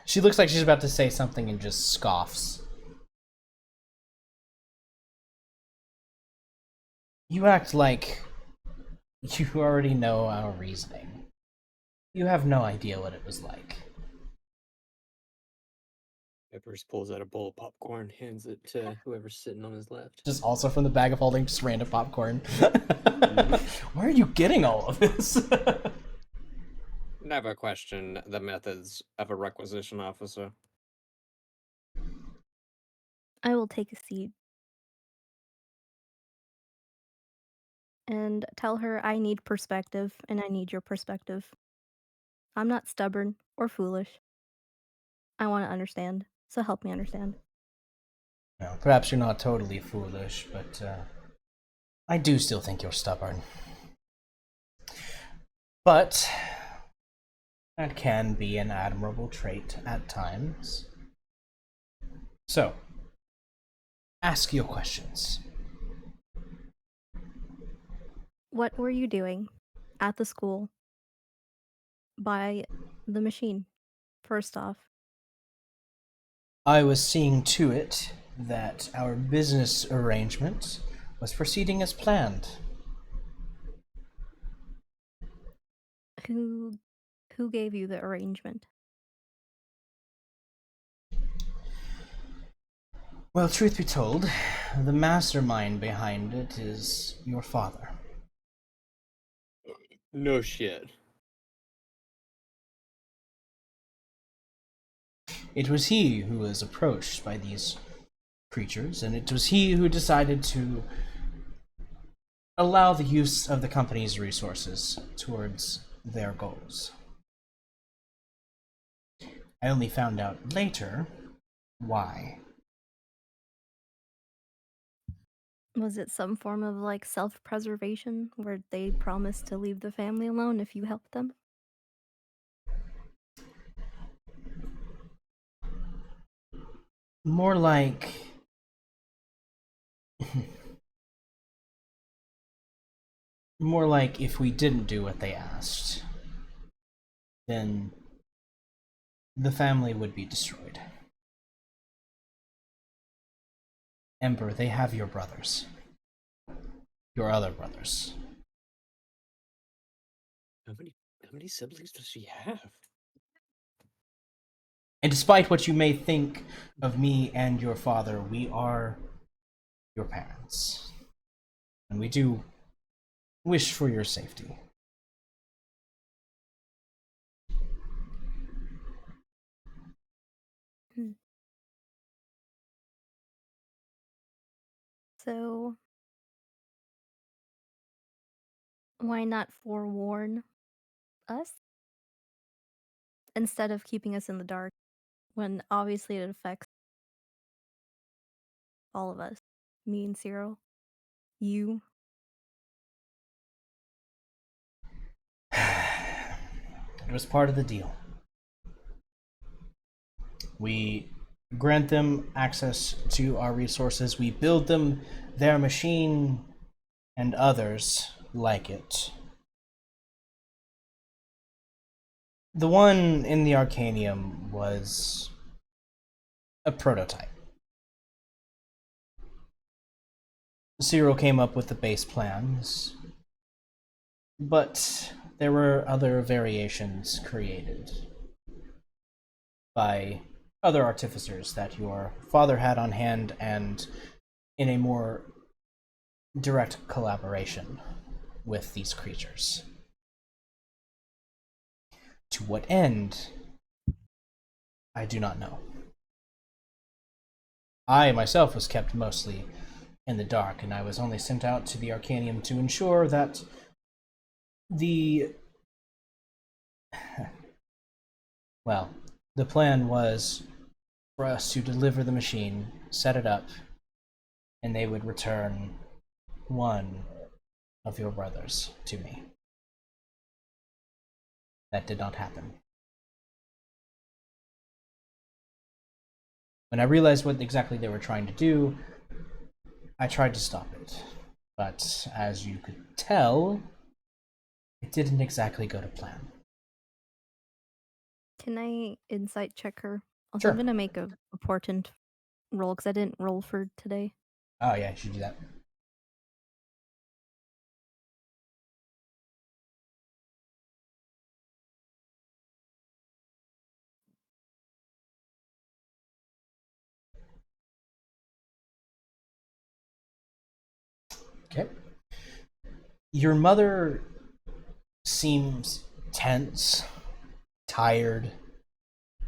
She looks like she's about to say something and just scoffs. You act like you already know our reasoning. You have no idea what it was like. Peppers pulls out a bowl of popcorn, hands it to whoever's sitting on his left. Just also from the bag of holding just random popcorn. Where are you getting all of this? Never question the methods of a requisition officer. I will take a seat and tell her I need perspective and I need your perspective. I'm not stubborn or foolish. I want to understand, so help me understand. No, perhaps you're not totally foolish, but I do still think you're stubborn. But that can be an admirable trait at times. So, ask your questions. What were you doing at the school by the machine, first off? I was seeing to it that our business arrangement was proceeding as planned. Who gave you the arrangement? Well, truth be told, the mastermind behind it is your father. No shit. It was he who was approached by these creatures, and it was he who decided to allow the use of the company's resources towards their goals. I only found out later why. Was it some form of like self-preservation where they promised to leave the family alone if you helped them? More like more like if we didn't do what they asked, then the family would be destroyed. Ember, they have your brothers. Your other brothers. How many siblings does she have? And despite what you may think of me and your father, we are your parents. And we do wish for your safety. Hmm. So, why not forewarn us instead of keeping us in the dark when obviously it affects all of us? Me and Cyril, you. It was part of the deal. We grant them access to our resources. We build them their machine and others like it. The one in the Arcanium was a prototype. Cyril came up with the base plans, but there were other variations created by other artificers that your father had on hand and in a more direct collaboration with these creatures. To what end, I do not know. I myself was kept mostly in the dark, and I was only sent out to the Arcanium to ensure that the well, the plan was for us to deliver the machine, set it up, and they would return one of your brothers to me. That did not happen. When I realized what exactly they were trying to do, I tried to stop it. But as you could tell, it didn't exactly go to plan. Can I insight check her? Also, Sure. I'm gonna make a important roll because I didn't roll for today. Oh yeah, you should do that. Okay. Your mother seems tense, tired,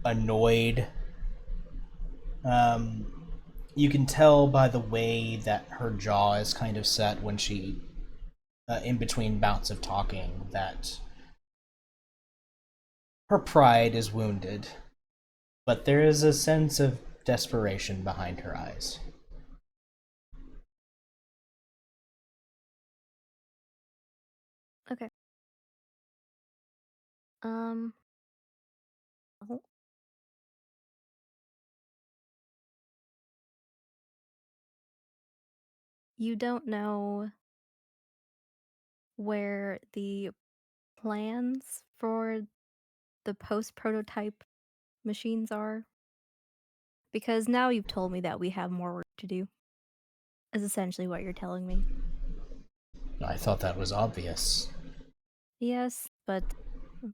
annoyed. You can tell by the way that her jaw is kind of set when she, in between bouts of talking, that her pride is wounded, but there is a sense of desperation behind her eyes. Okay. Um. oh, You don't know where the plans for the post prototype machines are? Because now you've told me that we have more work to do, is essentially what you're telling me. I thought that was obvious. Yes, but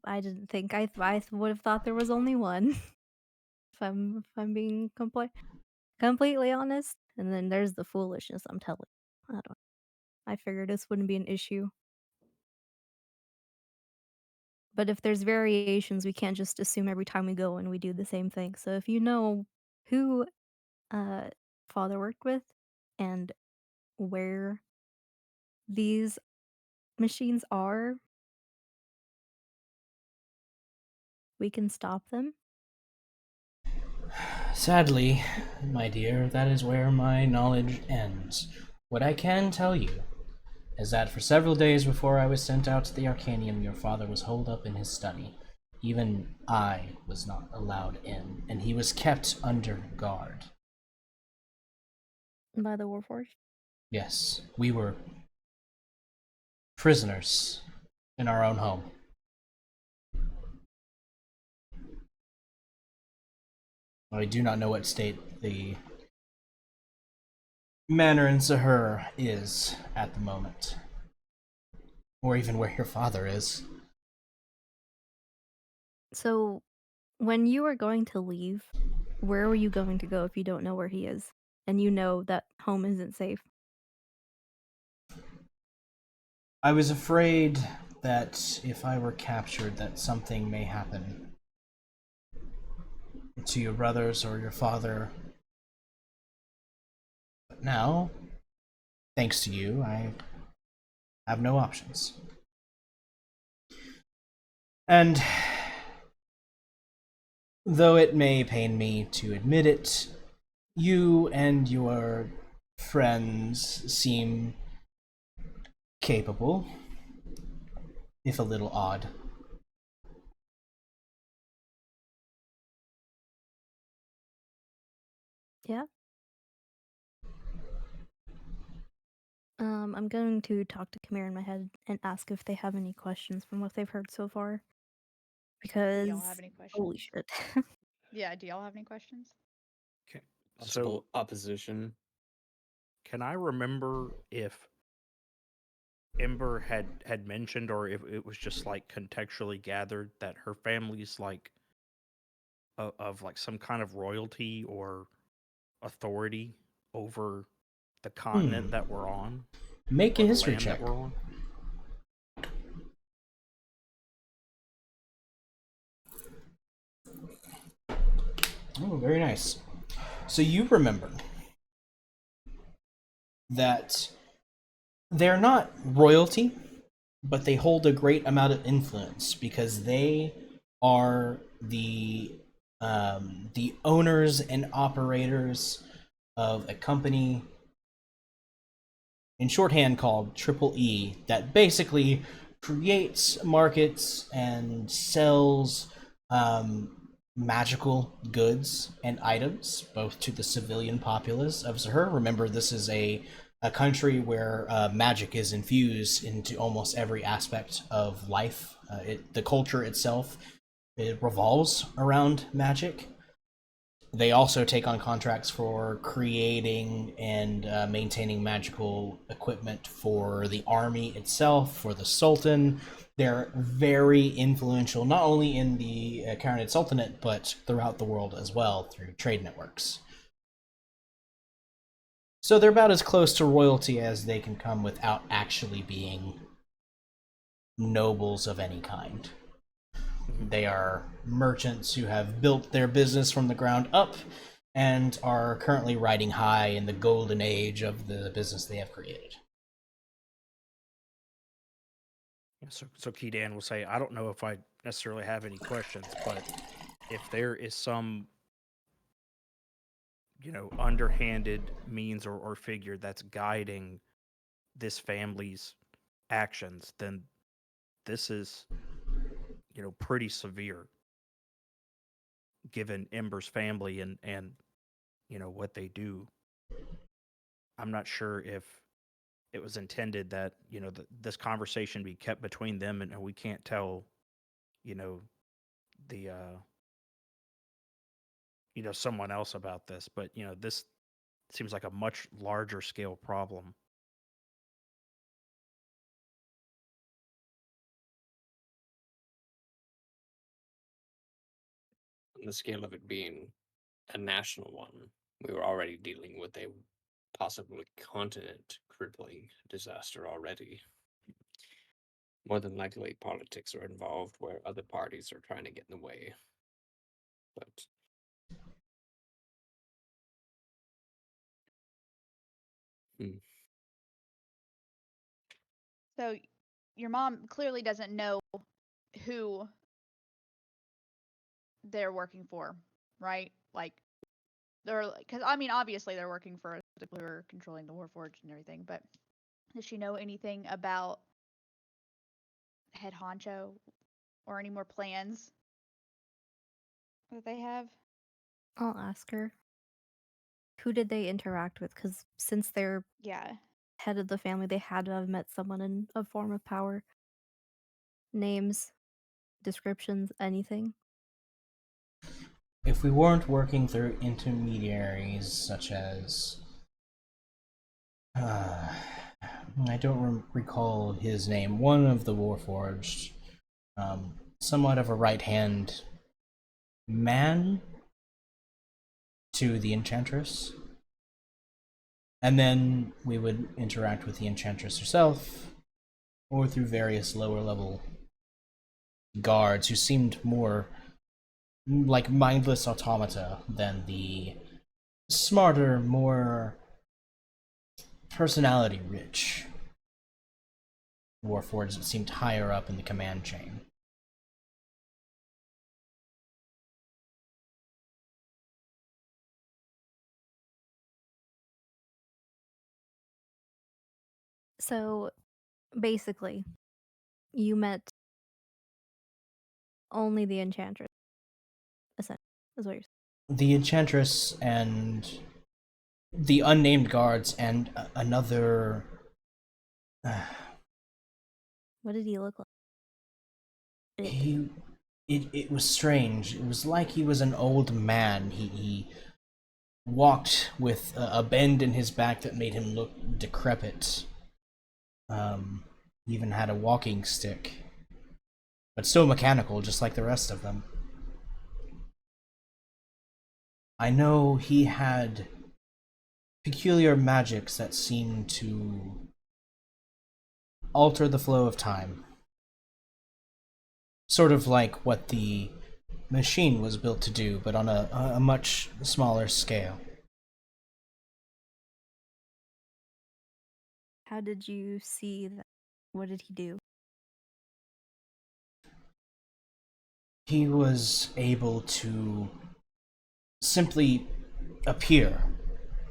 I didn't think I would have thought there was only one. if I'm being completely honest. And then there's the foolishness I'm telling you. I don't I figured this wouldn't be an issue. But if there's variations, we can't just assume every time we go and we do the same thing. So if you know who uh father worked with and where these machines are, we can stop them. Sadly, my dear, that is where my knowledge ends. What I can tell you is that for several days before I was sent out to the Arcanium, your father was holed up in his study. Even I was not allowed in, and he was kept under guard. By the Warforged? Yes, we were prisoners in our own home. I do not know what state the manor in Sahur is at the moment, or even where your father is. So, when you are going to leave, where are you going to go if you don't know where he is? And you know that home isn't safe? I was afraid that if I were captured, that something may happen to your brothers or your father. But now, thanks to you, I have no options. And though it may pain me to admit it, you and your friends seem capable, if a little odd. Yeah? I'm going to talk to Kamir in my head and ask if they have any questions from what they've heard so far. Do Because, y'all have any questions? holy shit. Yeah, do y'all have any questions? Okay. Possible So, opposition. can I remember if Ember had mentioned, or if it was just like contextually gathered, that her family's like of like some kind of royalty or authority over the continent that we're on, Make or a the history land check. that we're on? Oh, very nice. So you remember that they're not royalty, but they hold a great amount of influence because they are the owners and operators of a company in shorthand called Triple E that basically creates, markets, and sells magical goods and items both to the civilian populace of Zahur. Remember, this is a country where magic is infused into almost every aspect of life. The culture itself, it revolves around magic. They also take on contracts for creating and maintaining magical equipment for the army itself, for the Sultan. They're very influential, not only in the Kharanid Sultanate, but throughout the world as well through trade networks. So they're about as close to royalty as they can come without actually being nobles of any kind. They are merchants who have built their business from the ground up and are currently riding high in the golden age of the business they have created. Yeah, so Keedan will say, I don't know if I necessarily have any questions, but if there is some, underhanded means or figure that's guiding this family's actions, then this is, pretty severe given Ember's family and what they do. I'm not sure if it was intended that, this conversation be kept between them and we can't tell, you know, the someone else about this, but this seems like a much larger scale problem. On the scale of it being a national one, we were already dealing with a possibly continent crippling disaster already. More than likely, politics are involved where other parties are trying to get in the way. But So your mom clearly doesn't know who they're working for, right? Like they're because I mean obviously they're working for who are controlling the Warforged and everything. But does she know anything about head honcho or any more plans that they have? I'll ask her. Who did they interact with? Because since they're Yeah. head of the family, they had to have met someone in a form of power. Names, descriptions, anything. If we weren't working through intermediaries such as... I don't recall his name. One of the Warforged. Somewhat of a right-hand man to the Enchantress. And then we would interact with the Enchantress herself, or through various lower-level guards who seemed more like mindless automata than the smarter, more personality-rich Warforged that seemed higher up in the command chain. So, basically, you met only the Enchantress, essentially, is what you're saying. The Enchantress and the unnamed guards and another... What did he look like? It was strange. It was like he was an old man. He walked with a bend in his back that made him look decrepit. He even had a walking stick, but still mechanical, just like the rest of them. I know he had peculiar magics that seemed to alter the flow of time. Sort of like what the machine was built to do, but on a much smaller scale. How did you see that? What did he do? He was able to simply appear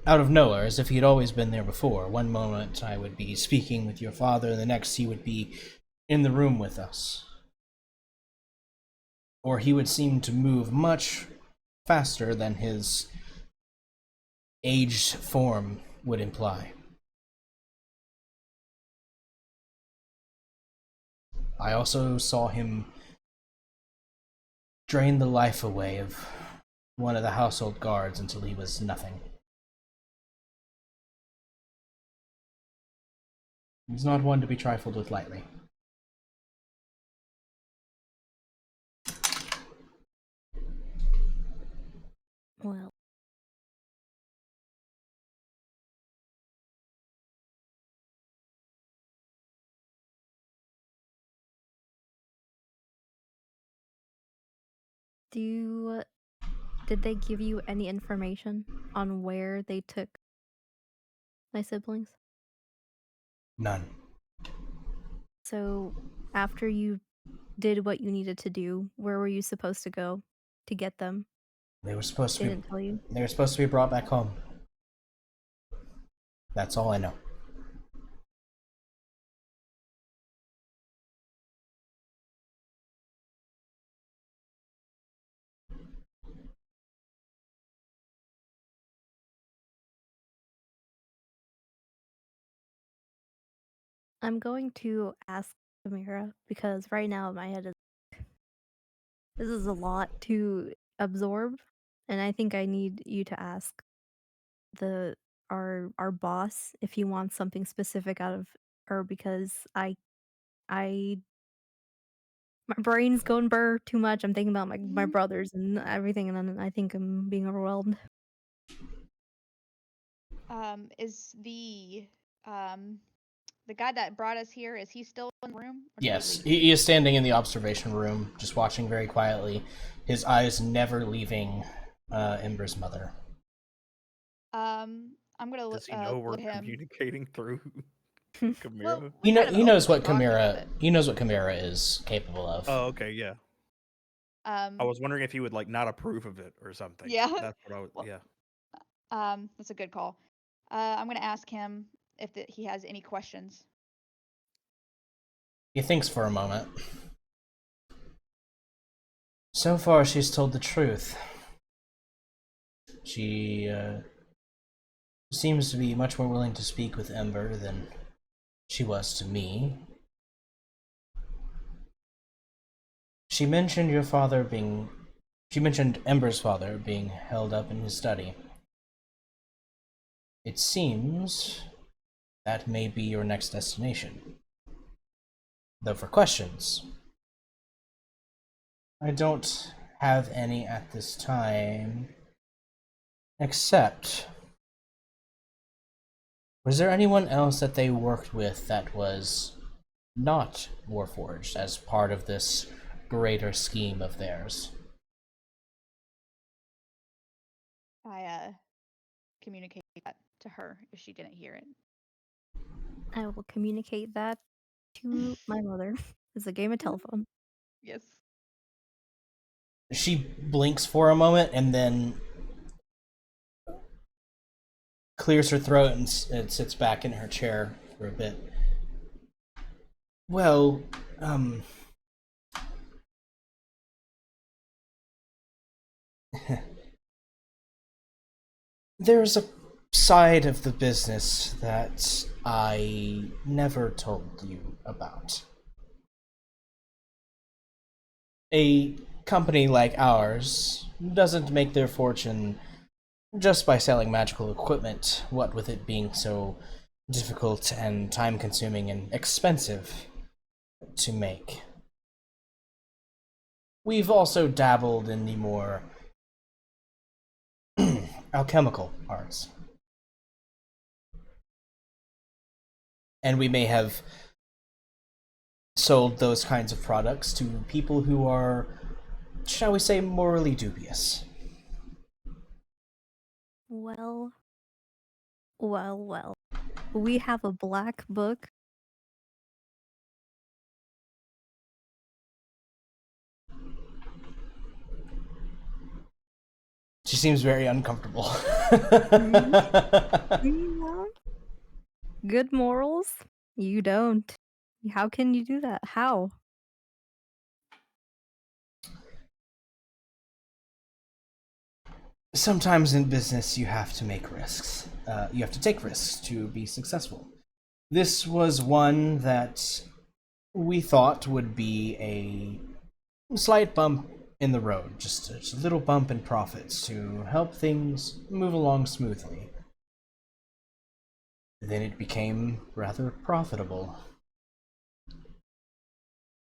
out of nowhere, as if he had always been there before. One moment I would be speaking with your father, and the next he would be in the room with us. Or he would seem to move much faster than his aged form would imply. I also saw him drain the life away of one of the household guards until he was nothing. He's not one to be trifled with lightly. Well, did they give you any information on where they took my siblings? None. So, after you did what you needed to do, where were you supposed to go to get them? They were supposed to They be. didn't tell you? They were supposed to be brought back home. That's all I know. I'm going to ask Amira because right now my head is. This is a lot to absorb, and I think I need you to ask our boss if he wants something specific out of her because I my brain's going burr too much. I'm thinking about my brothers and everything, and then I think I'm being overwhelmed. Is the guy that brought us here, is he still in the room? Or did Yes, leave? he is standing in the observation room, just watching very quietly, his eyes never leaving Ember's mother. I'm gonna Does he know we're look at him. communicating through Well, Chimera? we kind of He knows openly what talked about Chimera. it. He knows what Chimera is capable of. Oh, okay, yeah. I was wondering if he would like not approve of it or something. Yeah. That's what I was. Well, Yeah. that's a good call. I'm gonna ask him if he has any questions. He thinks for a moment. So far, she's told the truth. She seems to be much more willing to speak with Ember than she was to me. She mentioned She mentioned Ember's father being held up in his study. It seems that may be your next destination. Though for questions, I don't have any at this time. Except, was there anyone else that they worked with that was not Warforged as part of this greater scheme of theirs? I communicate that to her if she didn't hear it. I will communicate that to my mother. It's a game of telephone. Yes. She blinks for a moment and then clears her throat and sits back in her chair for a bit. Well, there's a side of the business that I never told you about. A company like ours doesn't make their fortune just by selling magical equipment, what with it being so difficult and time consuming and expensive to make. We've also dabbled in the more alchemical arts. And we may have sold those kinds of products to people who are, shall we say, morally dubious. Well, well. We have a black book. She seems very uncomfortable. Yeah. Good morals? You don't. How can you do that? How? Sometimes in business, you have to make risks. You have to take risks to be successful. This was one that we thought would be a slight bump in the road, just a little bump in profits to help things move along smoothly. Then it became rather profitable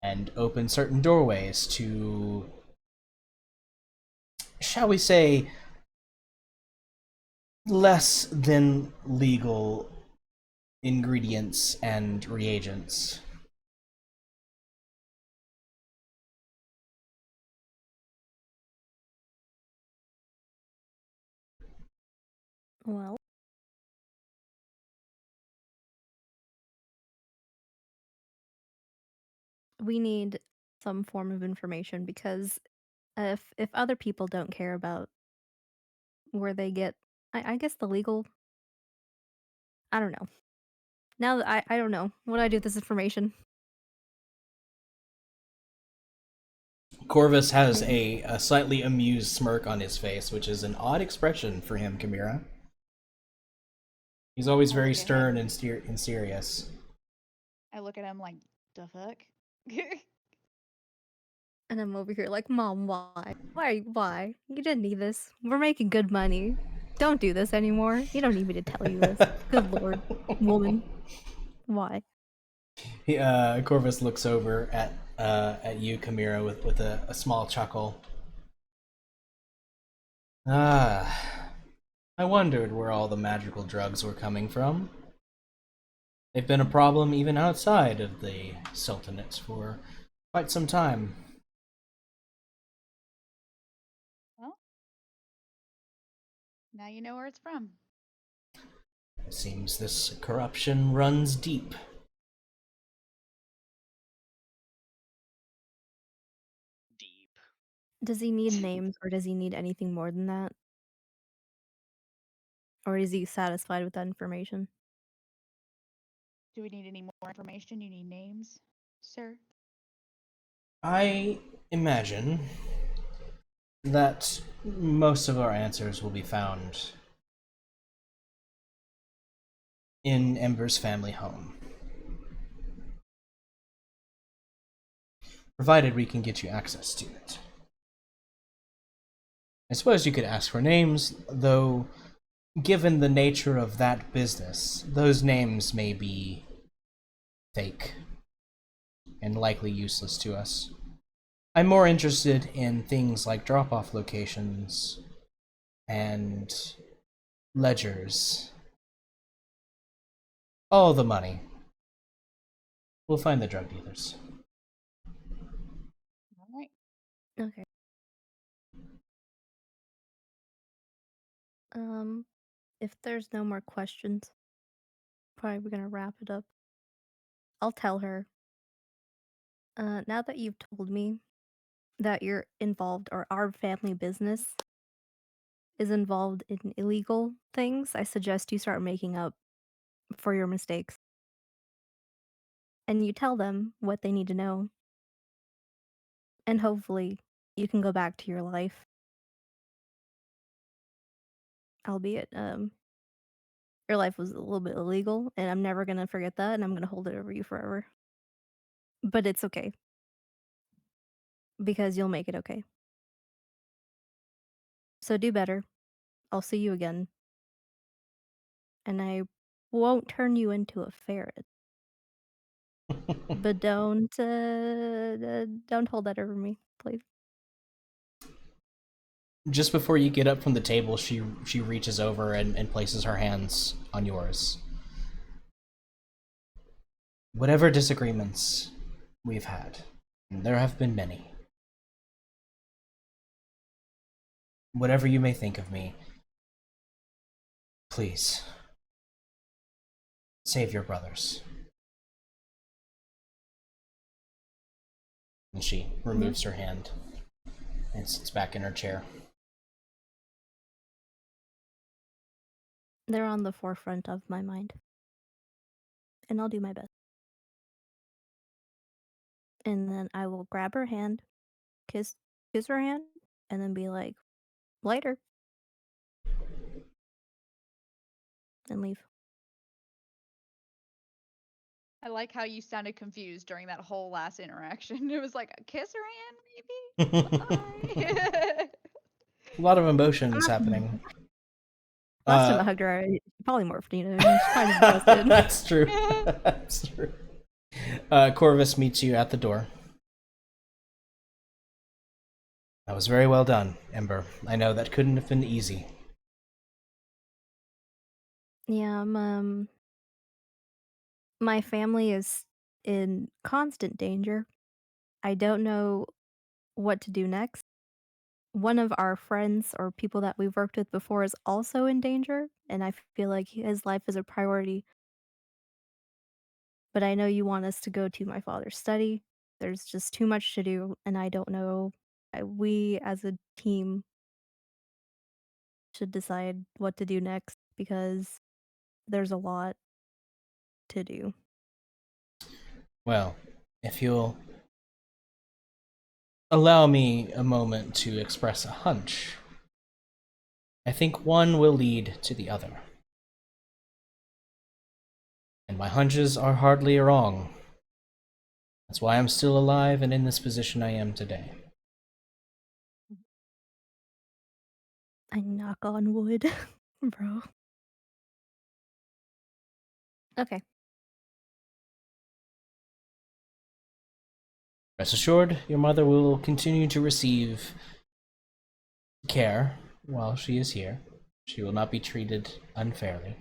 and opened certain doorways to, shall we say, less than legal ingredients and reagents. Well, we need some form of information because if other people don't care about where they get, I guess the legal. I don't know. Now that I don't know what do I do with this information. Corvus has a slightly amused smirk on his face, which is an odd expression for him, Chimera. He's always I very look at stern him. and serious. I look at him like, the fuck? And I'm over here like, Mom, why? Why? You didn't need this. We're making good money. Don't do this anymore. You don't need me to tell you this. Good lord, woman. Why? Corvus looks over at you, Chimera, with a small chuckle. Ah, I wondered where all the magical drugs were coming from. They've been a problem even outside of the Sultanate for quite some time. Well, now you know where it's from. It seems this corruption runs deep. Deep. Does he need names or does he need anything more than that? Or is he satisfied with that information? Do we need any more information? You need names, sir? I imagine that most of our answers will be found in Ember's family home. Provided we can get you access to it. I suppose you could ask for names, though given the nature of that business, those names may be fake and likely useless to us. I'm more interested in things like drop-off locations and ledgers. All the money. We'll find the drug dealers. All right. Okay. If there's no more questions, probably we're gonna wrap it up. I'll tell her. Now that you've told me that you're involved, or our family business is involved in illegal things, I suggest you start making up for your mistakes. And you tell them what they need to know. And hopefully, you can go back to your life. Albeit, your life was a little bit illegal, and I'm never gonna forget that, and I'm gonna hold it over you forever. But it's okay, because you'll make it okay. So do better. I'll see you again. And I won't turn you into a ferret. But don't hold that over me, please. Just before you get up from the table, she reaches over and places her hands on yours. Whatever disagreements we've had, and there have been many, whatever you may think of me, please, save your brothers. And she removes her hand and sits back in her chair. They're on the forefront of my mind. And I'll do my best. And then I will grab her hand, kiss her hand, and then be like, later. And leave. I like how you sounded confused during that whole last interaction. It was like a kiss her hand, maybe? Bye. A lot of emotions happening. Last time I hugged her, she polymorphed, you know, and she's kind of busted. That's true. That's true. Corvus meets you at the door. That was very well done, Ember. I know that couldn't have been easy. Yeah, my family is in constant danger. I don't know what to do next. One of our friends or people that we've worked with before is also in danger, and I feel like his life is a priority. But I know you want us to go to my father's study. There's just too much to do, and I don't know. We as a team should decide what to do next because there's a lot to do. Well, if you'll allow me a moment to express a hunch, I think one will lead to the other. And my hunches are hardly wrong. That's why I'm still alive and in this position I am today. I knock on wood, bro. Okay. Rest assured, your mother will continue to receive care while she is here. She will not be treated unfairly.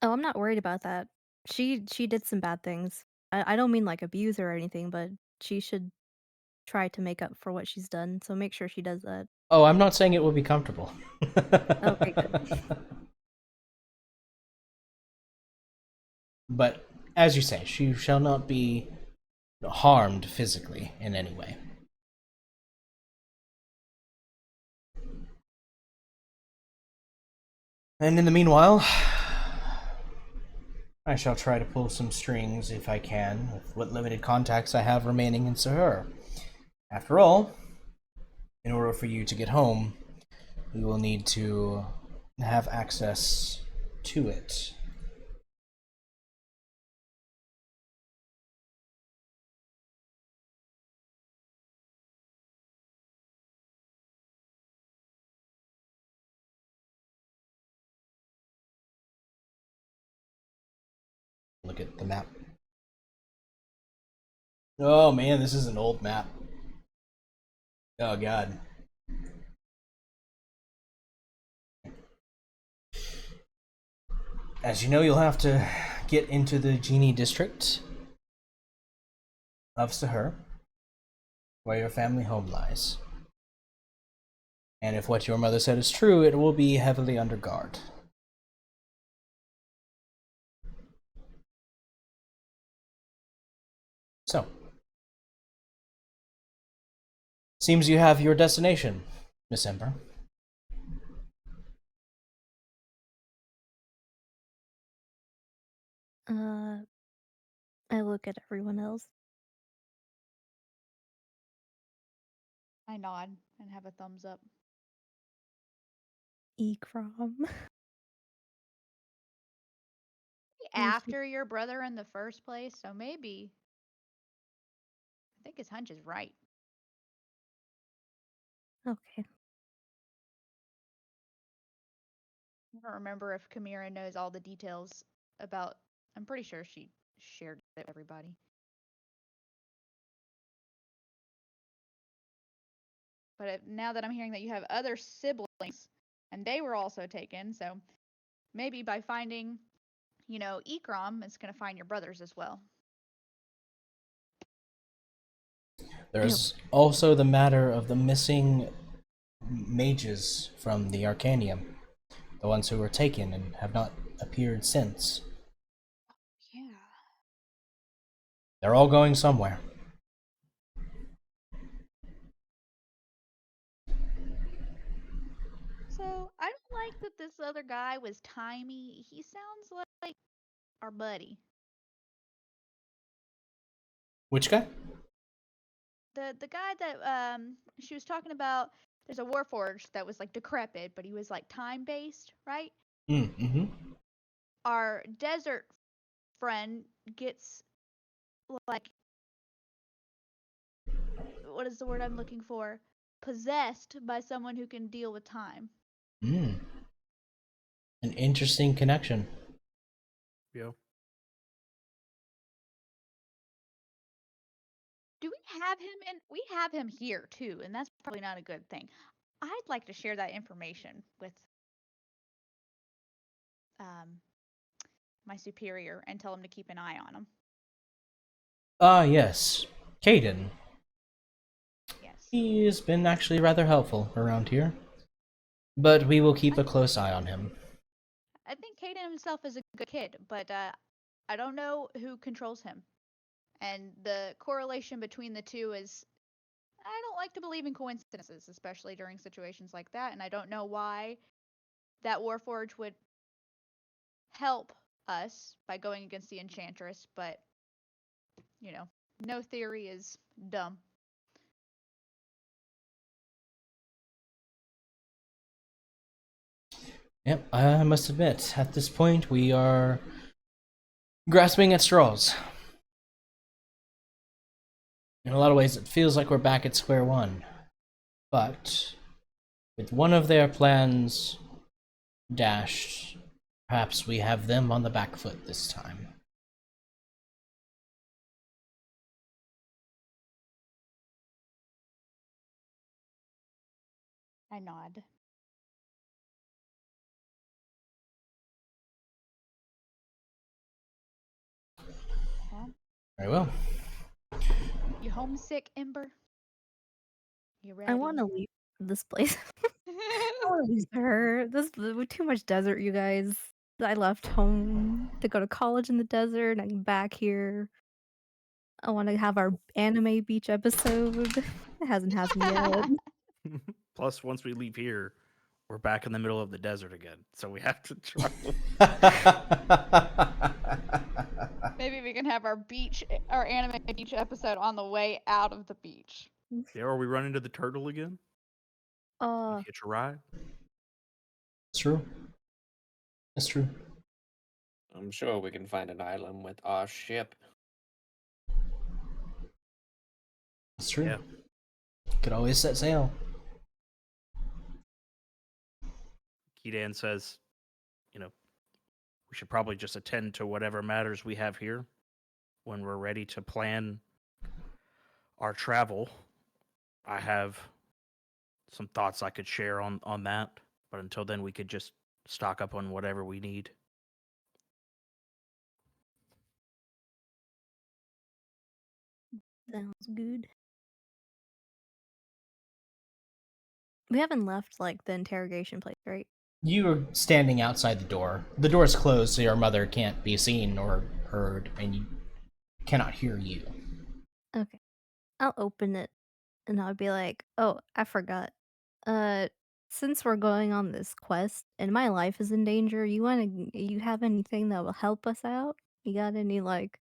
Oh, I'm not worried about that. She did some bad things. I don't mean like abuse her or anything, but she should try to make up for what she's done. So make sure she does that. Oh, I'm not saying it will be comfortable. Okay, good. But as you say, she shall not be harmed physically in any way. And in the meanwhile, I shall try to pull some strings if I can with what limited contacts I have remaining in Sahur. After all, in order for you to get home, we will need to have access to it. Look at the map. Oh man, this is an old map. Oh god. As you know, you'll have to get into the Genie district of Sahur, where your family home lies. And if what your mother said is true, it will be heavily under guard. So, seems you have your destination, Miss Ember. I look at everyone else. I nod and have a thumbs up. Ikram. After your brother in the first place, so maybe. I think his hunch is right. Okay. I don't remember if Kamira knows all the details about. I'm pretty sure she shared it with everybody. But now that I'm hearing that you have other siblings, and they were also taken, so maybe by finding, Ikram, it's going to find your brothers as well. There's also the matter of the missing mages from the Arcanium, the ones who were taken and have not appeared since. Yeah. They're all going somewhere. So I don't like that this other guy was Timey. He sounds like our buddy. Which guy? The guy that she was talking about. There's a Warforged that was like decrepit, but he was like time based, right? Mm-hmm. Our desert friend gets like, what is the word I'm looking for? Possessed by someone who can deal with time. Mm. An interesting connection. Yeah. Do we have him in? We have him here too, and that's probably not a good thing. I'd like to share that information with my superior and tell him to keep an eye on him. Ah, yes. Caden. Yes. He has been actually rather helpful around here. But we will keep a close eye on him. I think Caden himself is a good kid, but I don't know who controls him. And the correlation between the two is, I don't like to believe in coincidences, especially during situations like that, and I don't know why that Warforge would help us by going against the Enchantress, but, no theory is dumb. Yep, I must admit, at this point we are grasping at straws. In a lot of ways, it feels like we're back at square one. But with one of their plans dashed, perhaps we have them on the back foot this time. I nod. Well, Very well. you homesick, Ember? You ready? I want to leave this place. I want to leave her. This with too much desert, you guys. I left home to go to college in the desert, and I'm back here. I want to have our anime beach episode. It hasn't happened yet. Plus, once we leave here, we're back in the middle of the desert again, so we have to travel. Maybe we can have our anime beach episode on the way out of the beach. Yeah, are we running into the turtle again? Hitch a ride? It's true. It's true. I'm sure we can find an island with our ship. It's true. Yeah. Could always set sail. Kedan says, you know, we should probably just attend to whatever matters we have here. When we're ready to plan our travel, I have some thoughts I could share on that. But until then, we could just stock up on whatever we need. Sounds good. We haven't left like the interrogation place, right? You are standing outside the door. The door is closed, so your mother can't be seen or heard, and you cannot hear you. Okay. I'll open it and I'll be like, "Oh, I forgot. Uh since we're going on this quest and my life is in danger, you have anything that will help us out? You got any like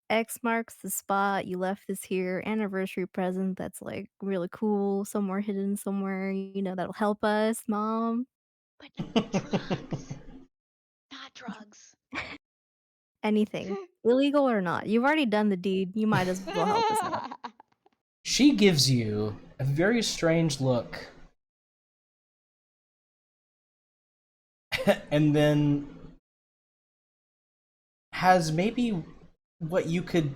X marks the spot, you left this here anniversary present that's like really cool, somewhere hidden somewhere, that'll help us, mom?" But not drugs. Not drugs. Anything. Illegal or not. You've already done the deed. You might as well help us out. She gives you a very strange look. And then has maybe what you could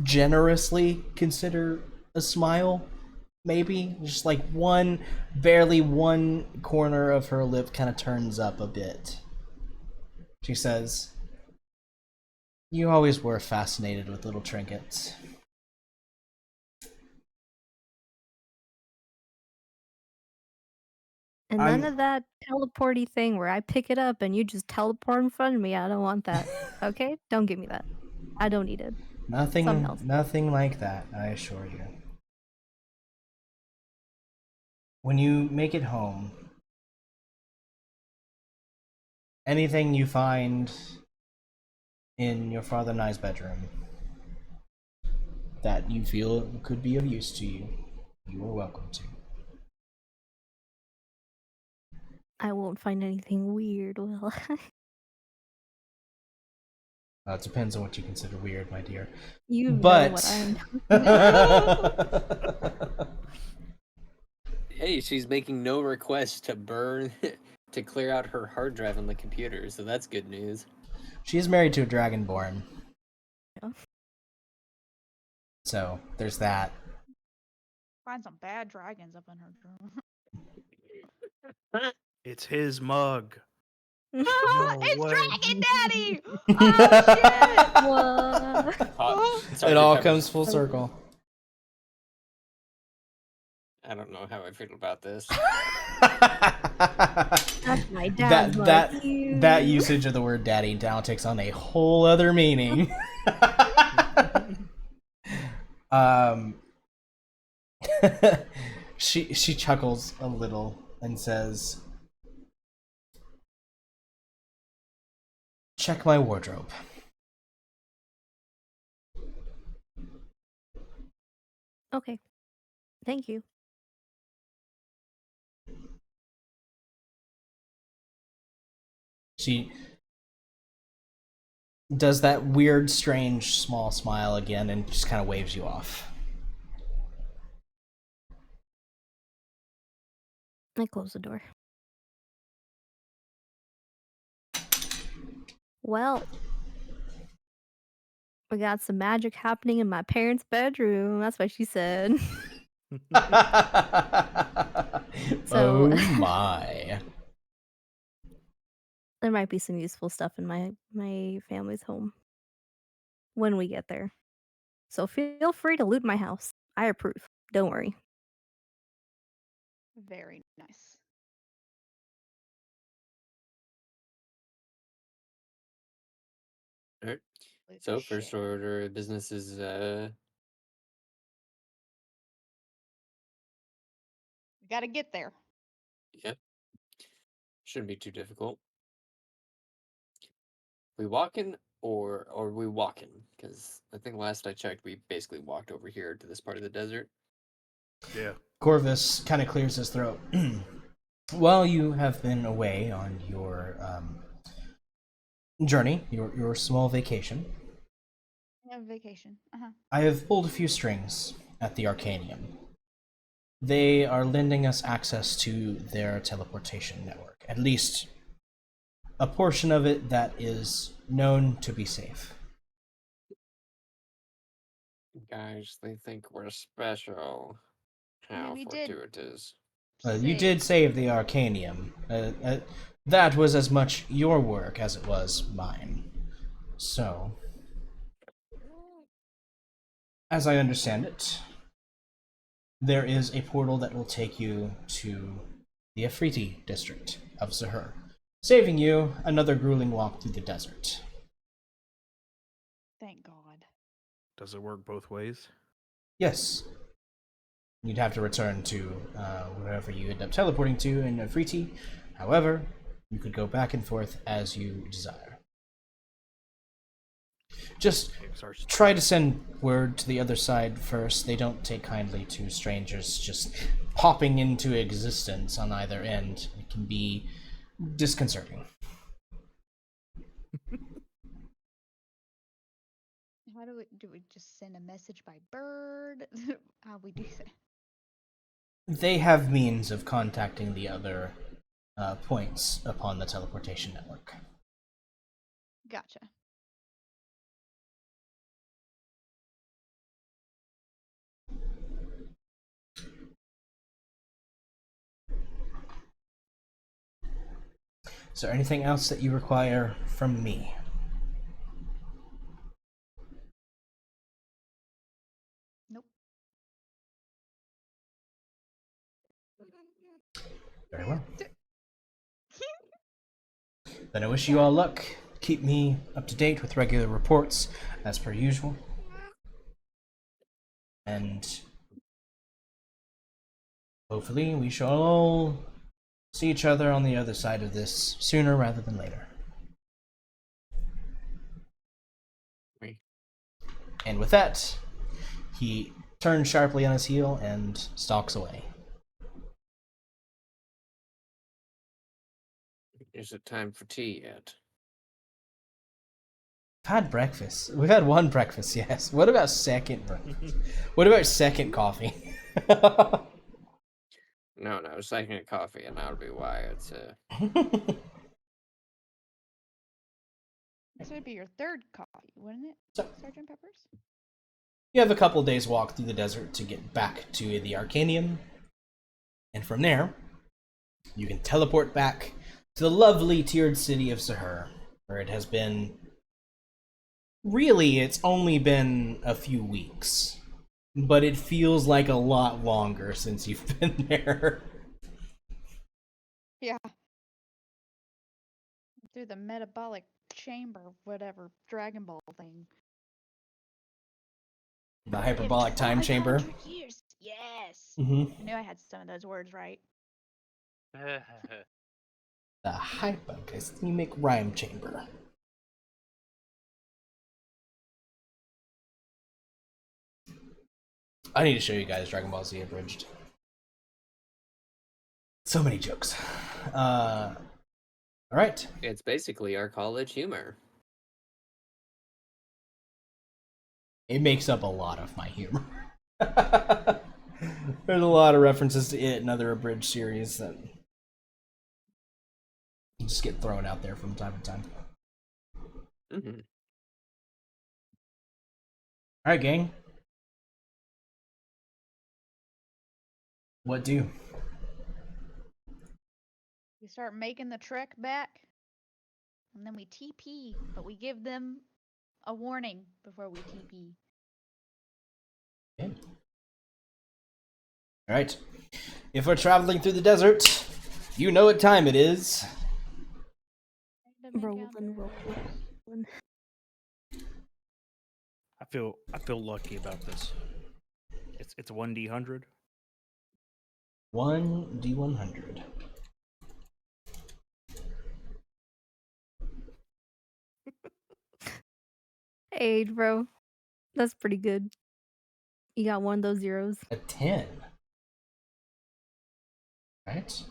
generously consider a smile. Maybe just like barely one corner of her lip kind of turns up a bit. She says, "You always were fascinated with little trinkets." And none of that teleporty thing where I pick it up and you just teleport in front of me. I don't want that. Okay? Don't give me that. I don't need it. Something else. Nothing like that, I assure you. When you make it home, anything you find in your father and I's bedroom that you feel could be of use to you, you are welcome to. I won't find anything weird, will I? It depends on what you consider weird, my dear. You know But what I'm talking about. Hey, she's making no request to burn to clear out her hard drive on the computer, so that's good news. she is married to a dragonborn, Yeah. so there's that. Find some bad dragons up in her room. It's his mug. It's way. Dragon Daddy! Oh shit! What? Sorry, It all Travis. comes full circle. I don't know how I feel about this. That's my dad's mug. That usage of the word daddy now takes on a whole other meaning. She chuckles a little and says, "Check my wardrobe." Okay. Thank you. She does that weird, strange, small smile again and just kind of waves you off. I close the door. Well, we got some magic happening in my parents' bedroom. That's what she said. So- Oh my. There might be some useful stuff in my family's home when we get there. So feel free to loot my house. I approve. Don't worry. Very nice. Alright. Loot So the first shit. order of business is We gotta get there. yep. Shouldn't be too difficult. We walking or we walking? Because I think last I checked, we basically walked over here to this part of the desert. Yeah. Corvus kind of clears his throat. While you have been away on your journey, your small vacation, Yeah, vacation. Uh-huh. I have pulled a few strings at the Arcanium. They are lending us access to their teleportation network, at least a portion of it that is known to be safe. Guys, they think we're special. How we did. fortuitous. You did save the Arcanium. That was as much your work as it was mine. So, as I understand it, there is a portal that will take you to the Afriti district of Zahur, saving you another grueling walk through the desert. Thank God. Does it work both ways? Yes. You'd have to return to wherever you end up teleporting to in Afriti. However, you could go back and forth as you desire. Just try to send word to the other side first. They don't take kindly to strangers just popping into existence on either end. It can be disconcerting. How do we just send a message by bird? How we do that? They have means of contacting the other points upon the teleportation network. Gotcha. Is there anything else that you require from me? Nope. Very well. Then I wish you all luck. Keep me up to date with regular reports, as per usual. And hopefully we shall all see each other on the other side of this sooner rather than later. And with that, he turns sharply on his heel and stalks away. Is it time for tea yet? We've had breakfast. We've had one breakfast, yes. What about second breakfast? What about second coffee? No, second coffee, and that'll be why it's This would be your third coffee, wouldn't it, Sergeant Peppers? You have a couple days walk through the desert to get back to the Arcanium. And from there, you can teleport back to the lovely tiered city of Sahur, where it has been... Really, it's only been a few weeks. But it feels like a lot longer since you've been there. Yeah. Through the metabolic chamber, whatever, Dragon Ball thing. The hyperbolic time chamber. Years. Yes. Mm-hmm. I knew I had some of those words right. The hypoglycemic rhyme chamber. I need to show you guys Dragon Ball Z Abridged. So many jokes. Alright. It's basically our college humor. It makes up a lot of my humor. There's a lot of references to it and other abridged series that just get thrown out there from time to time. Mm-hmm. Alright, gang. What do? We start making the trek back, and then we TP, but we give them a warning before we TP. Okay. Alright. If we're traveling through the desert, you know what time it is. Rolling. I feel lucky about this. It's 1d100. 1d100. Hey, bro. That's pretty good. You got one of those zeros. A 10. Right?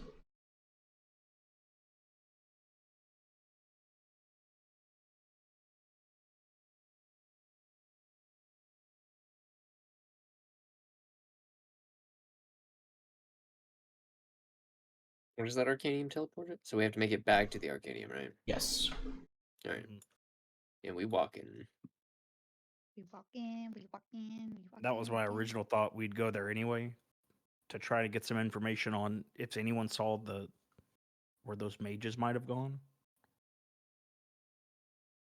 Where does that Arcanium teleport it? So we have to make it back to the Arcanium, right? Yes. All right. Mhm. And we walk in. We walk in, we walk in, we walk That in, was walk my in. original thought. We'd go there anyway to try to get some information on if anyone saw the where those mages might have gone.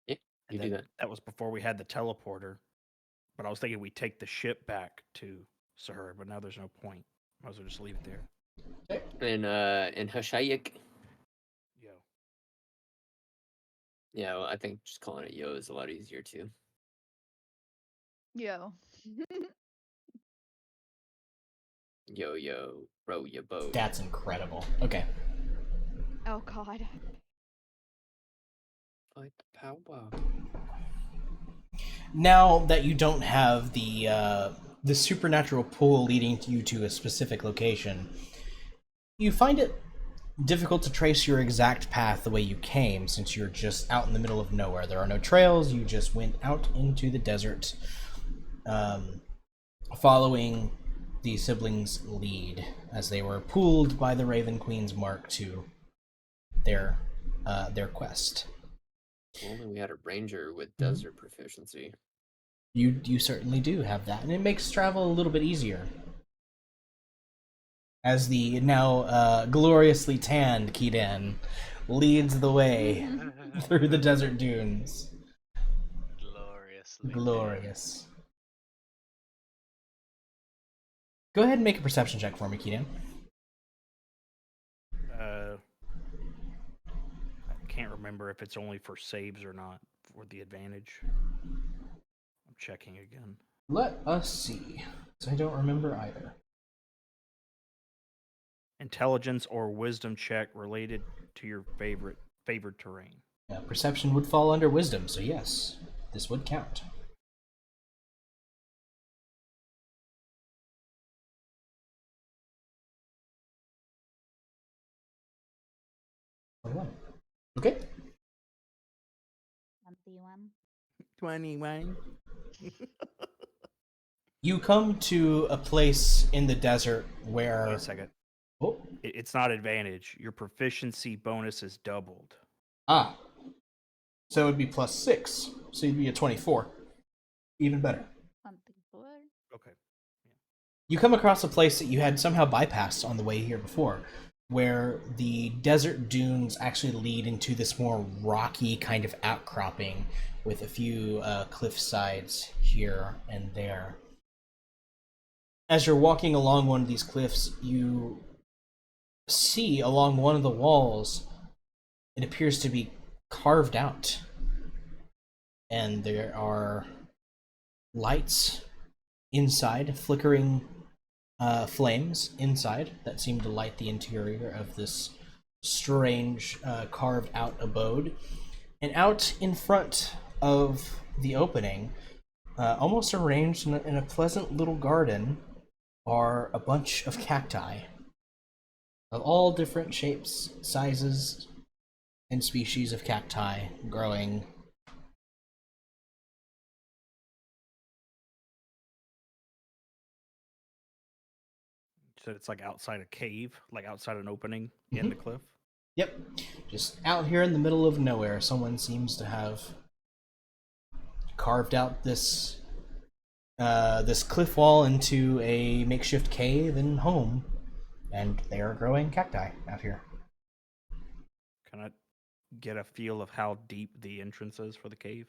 Yeah, you And do then that. that was before we had the teleporter. But I was thinking we'd take the ship back to Sahur, but now there's no point. Might as well just leave it there. And Hashayik. Yo. Yeah, well, I think just calling it Yo is a lot easier too. Yo. Yo, row your boat. That's incredible. Okay. Oh god. Fight the power. Now that you don't have the supernatural pull leading you to a specific location, you find it difficult to trace your exact path the way you came, since you're just out in the middle of nowhere. There are no trails. You just went out into the desert, following the siblings' lead as they were pulled by the Raven Queen's mark to their quest. If only we had a ranger with desert proficiency. You certainly do have that, and it makes travel a little bit easier. As the now gloriously tanned Kiden leads the way through the desert dunes. Gloriously. Glorious. Go ahead and make a perception check for me, Kiden. I can't remember if it's only for saves or not for the advantage. I'm checking again. Let us see. So I don't remember either. Intelligence or wisdom check related to your favored terrain. Perception would fall under wisdom, so yes, this would count. Okay. 21. 21. You come to a place in the desert where... Wait a second. Oh. It's not advantage. Your proficiency bonus is doubled. Ah. So it would be +6. So you'd be a 24. Even better. 24. Okay. You come across a place that you had somehow bypassed on the way here before, where the desert dunes actually lead into this more rocky kind of outcropping with a few cliff sides here and there. As you're walking along one of these cliffs, you see along one of the walls, it appears to be carved out. And there are lights inside, flickering flames inside that seem to light the interior of this strange carved out abode. And out in front of the opening, almost arranged in a pleasant little garden, are a bunch of cacti of all different shapes, sizes, and species of cacti growing. So it's like outside a cave, like outside an opening in the cliff. Yep, just out here in the middle of nowhere, someone seems to have carved out this this cliff wall into a makeshift cave and home, and they are growing cacti out here. Can I get a feel of how deep the entrance is for the cave?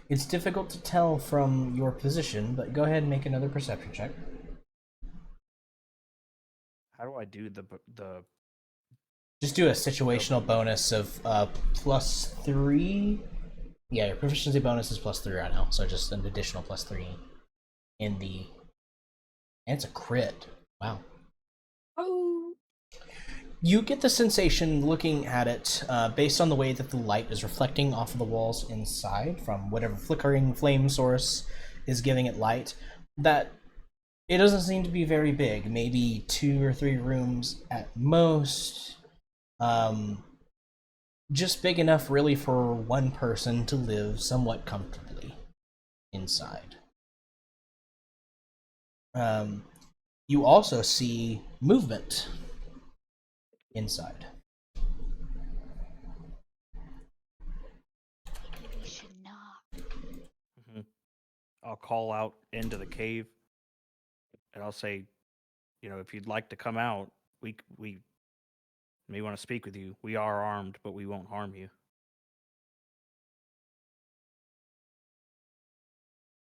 It's difficult to tell from your position, but go ahead and make another perception check. How do I do the Just do a situational bonus of +3. Yeah, your proficiency bonus is +3 right now, so just an additional +3 in the... And it's a crit. Wow. Oh. You get the sensation looking at it, based on the way that the light is reflecting off of the walls inside from whatever flickering flame source is giving it light, that it doesn't seem to be very big. Maybe 2 or 3 rooms at most. Just big enough really for one person to live somewhat comfortably inside. You also see movement inside. Maybe we should not. I'll call out into the cave, and I'll say, if you'd like to come out, we may want to speak with you. We are armed, but we won't harm you.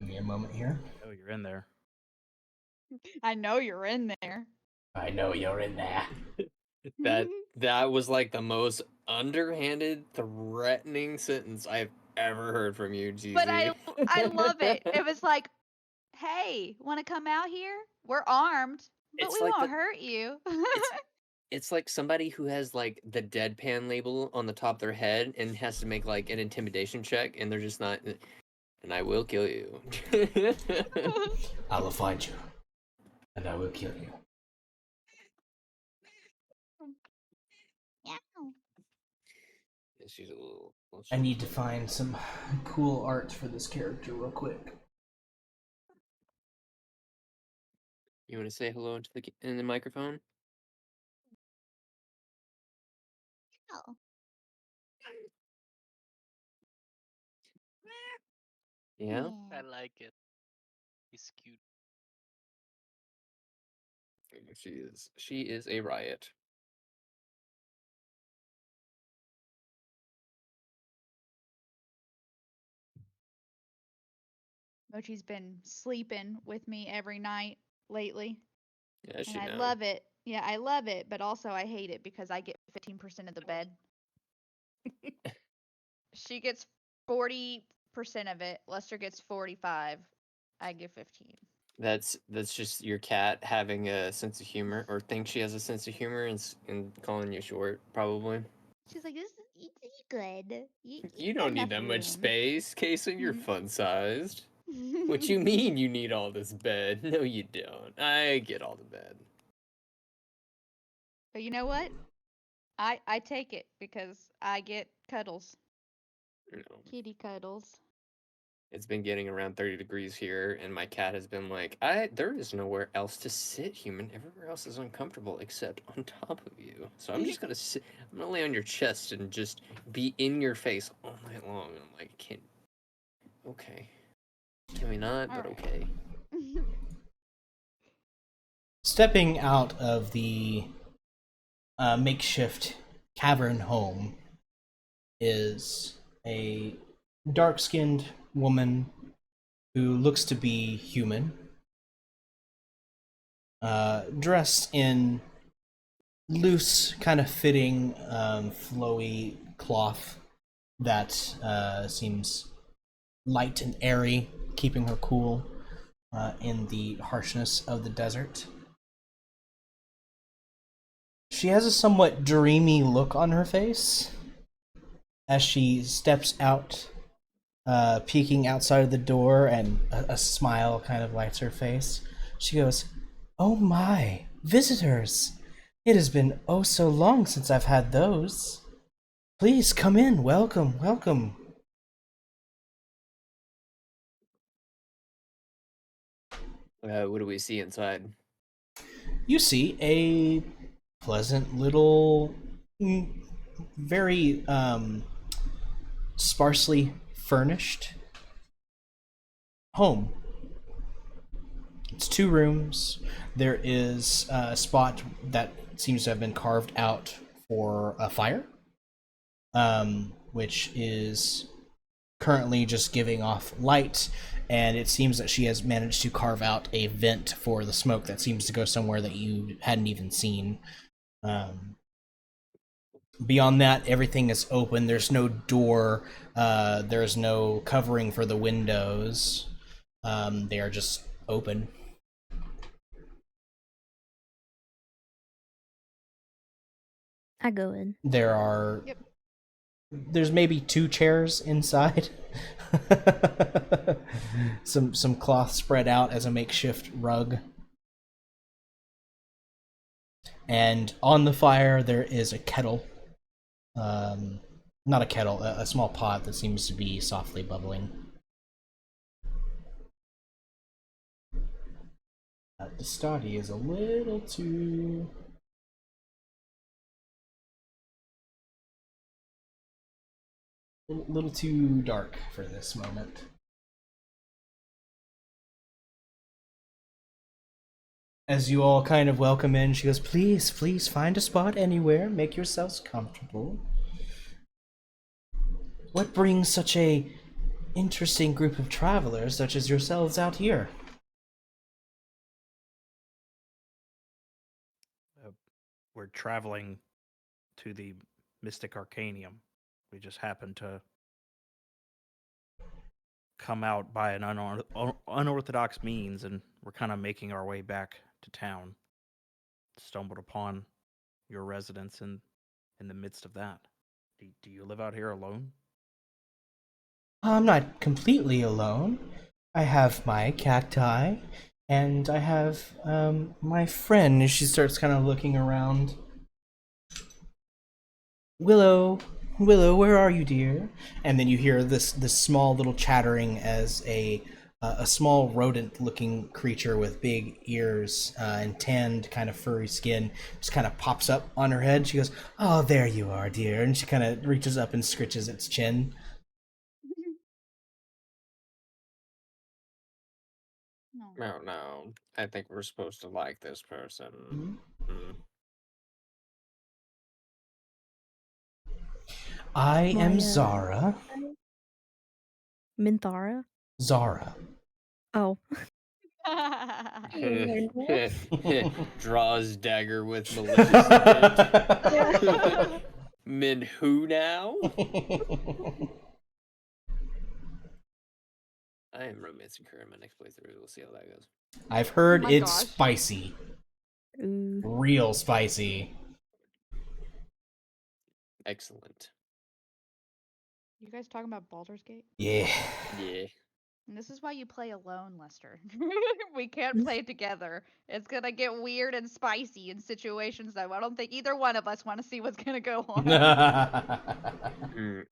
Give me a moment here. Oh, you're in there. I know you're in there. I know you're in there. That was like the most underhanded, threatening sentence I've ever heard from you, GZ. But I love it. It was like, hey, want to come out here? We're armed, but It's we like won't hurt you. It's like somebody who has like the deadpan label on the top of their head and has to make like an intimidation check, and they're just not. And I will kill you. I will find you, and I will kill you. Yeah. Yeah, she's a little. I need to find some cool art for this character real quick. You want to say hello in the microphone? Oh. Yeah. I like it. He's cute. She is. She is a riot. Mochi's been sleeping with me every night lately. Yeah, she And I knows. love it. Yeah, I love it, but also I hate it because I get 15% of the bed. She gets 40% of it. Lester gets 45. I get 15. That's just your cat having a sense of humor, or thinks she has a sense of humor, and calling you short, probably. She's like, "This is good. You don't need that much space, Kason. You're fun-sized. What you mean you need all this bed? No, you don't. I get all the bed. But you know what? I take it because I get cuddles. You know, Kitty cuddles. it's been getting around 30 degrees here, and my cat has been like, there is nowhere else to sit, human. Everywhere else is uncomfortable except on top of you. So I'm just gonna sit. I'm gonna lay on your chest and just be in your face all night long. And I'm like, can't. Okay. Can we not? But Alright. okay. Stepping out of the makeshift cavern home is a dark-skinned woman who looks to be human, dressed in loose, kind of fitting, flowy cloth that seems light and airy, keeping her cool in the harshness of the desert. She has a somewhat dreamy look on her face as she steps out, peeking outside of the door, and a smile kind of lights her face. She goes, "Oh my, visitors! It has been oh so long since I've had those. Please come in, welcome, welcome." What do we see inside? You see a pleasant little, very sparsely furnished home. It's 2 rooms. There is a spot that seems to have been carved out for a fire, which is currently just giving off light, and it seems that she has managed to carve out a vent for the smoke that seems to go somewhere that you hadn't even seen. Beyond that, everything is open. There's no door. There's no covering for the windows. They are just open. I go in. There are Yep. there's maybe 2 chairs inside. some cloth spread out as a makeshift rug. And on the fire there is a kettle. Not a kettle, a small pot that seems to be softly bubbling. The study is a little too dark for this moment. As you all kind of welcome in, she goes, please, find a spot anywhere. Make yourselves comfortable. What brings such a interesting group of travelers such as yourselves out here? We're traveling to the Mystic Arcanium. We just happened to come out by an unorthodox means, and we're kind of making our way back to town. Stumbled upon your residence in the midst of that. Do you live out here alone? I'm not completely alone. I have my cacti, and I have my friend. And she starts kind of looking around. Willow, where are you, dear? And then you hear this small little chattering as a small rodent-looking creature with big ears and tanned, kind of furry skin just kind of pops up on her head. She goes, "Oh, there you are, dear," and she kind of reaches up and scritches its chin. No, no. I think we're supposed to like this person. Mm. I am My, Zara. Minthara? Zara. Oh. Draws dagger with malicious intent. Min who now? I am romancing her in my next playthrough. We'll see how that goes. I've heard my it's gosh. spicy. Ooh. Real spicy. Excellent. You guys talking about Baldur's Gate? Yeah. Yeah. And this is why you play alone, Lester. We can't play together. It's gonna get weird and spicy in situations that I don't think either one of us want to see what's gonna go on.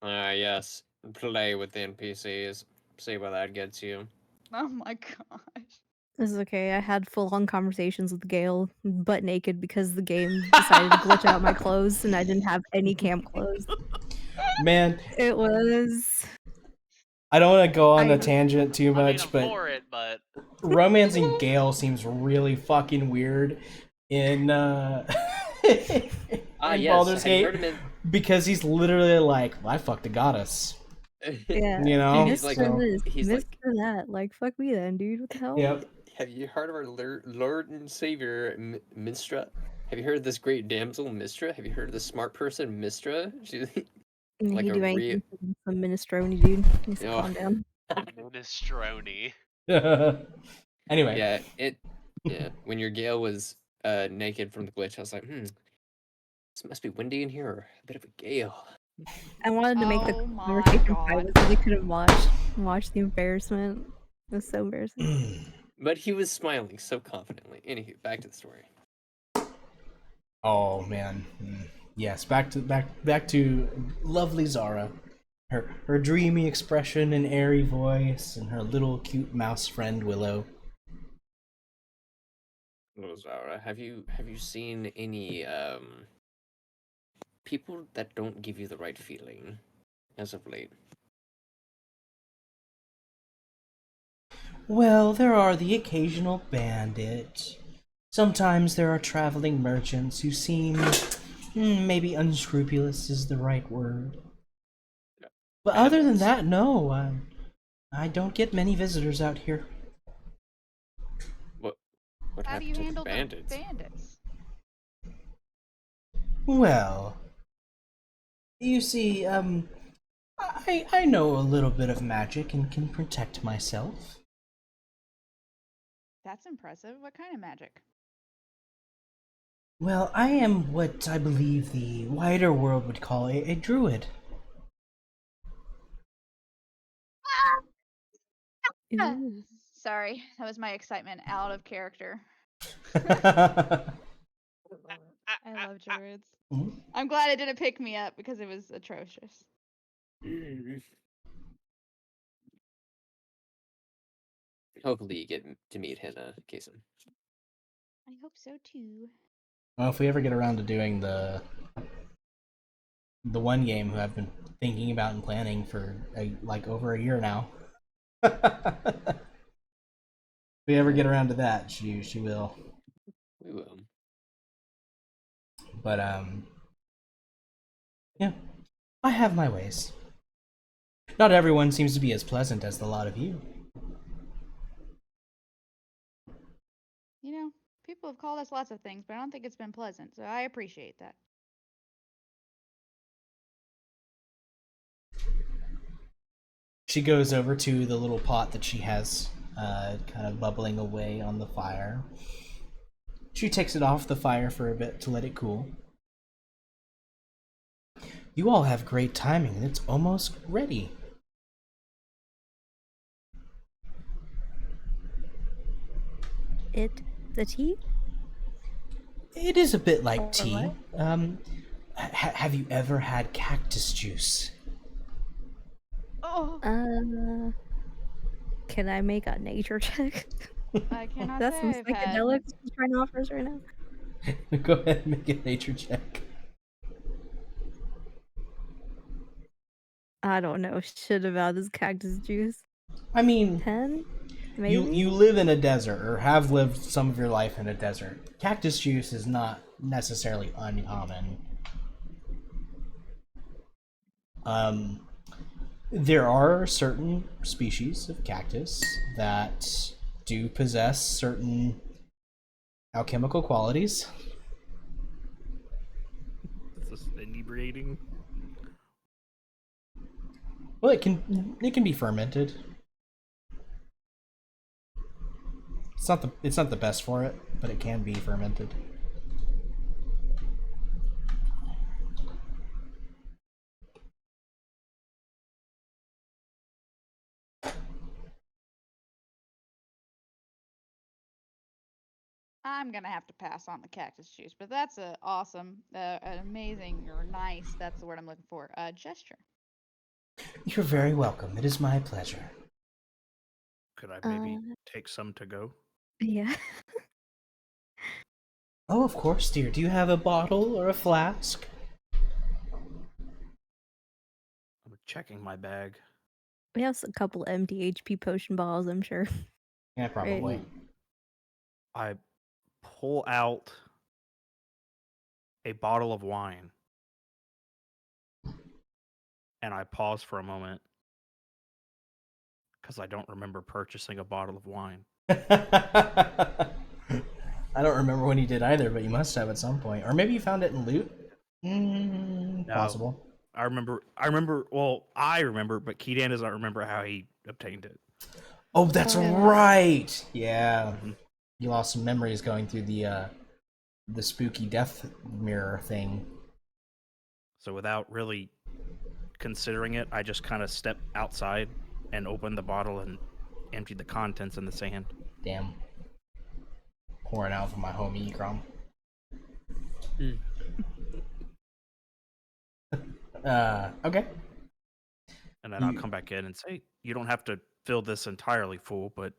Yes. Play with the NPCs. See where that gets you. Oh my gosh. This is okay. I had full-on conversations with Gale, butt naked, because the game decided to glitch out my clothes, and I didn't have any camp clothes. Man, It was... I don't want to go on I- a tangent too much, I'm but for it, but romancing Gale seems really fucking weird in in Yes. Baldur's Have you heard Gate of him? because he's literally like, well, I fucked a goddess. Yeah. You know? He's like- Mr. this, he's Mr. like- that. Like, fuck me then, dude. What the hell? Yep. Have you heard of our Lord and Savior, Mistra? Have you heard of this great damsel, Mistra? Have you heard of this smart person, Mistra? She's And like he a do real- anything for some minestrone, dude. Just Oh. calm down. minestrone. Anyway. Yeah. When your Gale was naked from the glitch, I was like, this must be windy in here, or a bit of a gale. I wanted to make the Oh my conversation God. private so they couldn't watch the embarrassment. It was so embarrassing. But he was smiling so confidently. Anywho, back to the story. Oh man. Yes, back to lovely Zara. Her dreamy expression and airy voice and her little cute mouse friend Willow. Hello, Zara. Have you seen any people that don't give you the right feeling as of late? Well, there are the occasional bandit. Sometimes there are traveling merchants who seem maybe unscrupulous is the right word. But other than that, no. I don't get many visitors out here. What How do happened you to handle the the bandits? bandits? Well, you see, I know a little bit of magic and can protect myself. That's impressive. What kind of magic? Well, I am what I believe the wider world would call a druid. Ooh. Sorry, that was my excitement out of character. I love druids. Mhm. I'm glad it didn't pick me up because it was atrocious. Hopefully you get to meet Hannah, Kason. I hope so too. Well, if we ever get around to doing the one game who I've been thinking about and planning for like over a year now. If we ever get around to that, she will. We will. But yeah, I have my ways. Not everyone seems to be as pleasant as the lot of you. You know, people have called us lots of things, but I don't think it's been pleasant, so I appreciate that. She goes over to the little pot that she has kind of bubbling away on the fire. She takes it off the fire for a bit to let it cool. You all have great timing, and it's almost ready. The tea? It is a bit like Or tea. what? Have you ever had cactus juice? Oh, Can I make a nature check? I cannot That's some say I've had. psychedelics she's trying to offer us right now. Go ahead and make a nature check. I don't know shit about this cactus juice. I mean, 10? you Maybe? live in a desert or have lived some of your life in a desert. Cactus juice is not necessarily uncommon. There are certain species of cactus that do possess certain alchemical qualities. Is this inebriating? Well, it can be fermented. It's not the best for it, but it can be fermented. I'm gonna have to pass on the cactus juice, but that's a awesome, an amazing or nice. That's the word I'm looking for. Gesture. You're very welcome. It is my pleasure. Could I maybe take some to go? Yeah. Oh, of course, dear. Do you have a bottle or a flask? I'm checking my bag. We have a couple empty HP potion bottles, I'm sure. Yeah, probably. I pull out a bottle of wine and I pause for a moment because I don't remember purchasing a bottle of wine. I don't remember when you did either, but you must have at some point. Or maybe you found it in loot? No. Possible. I remember, but Keadan doesn't remember how he obtained it. Oh, that's Oh. right! Yeah. Mhm. You lost some memories going through the spooky death mirror thing. So without really considering it, I just kind of stepped outside and opened the bottle and emptied the contents in the sand. Damn. Pouring out from my homie Ekrom. Okay. And then I'll come back in and say, you don't have to fill this entirely full, but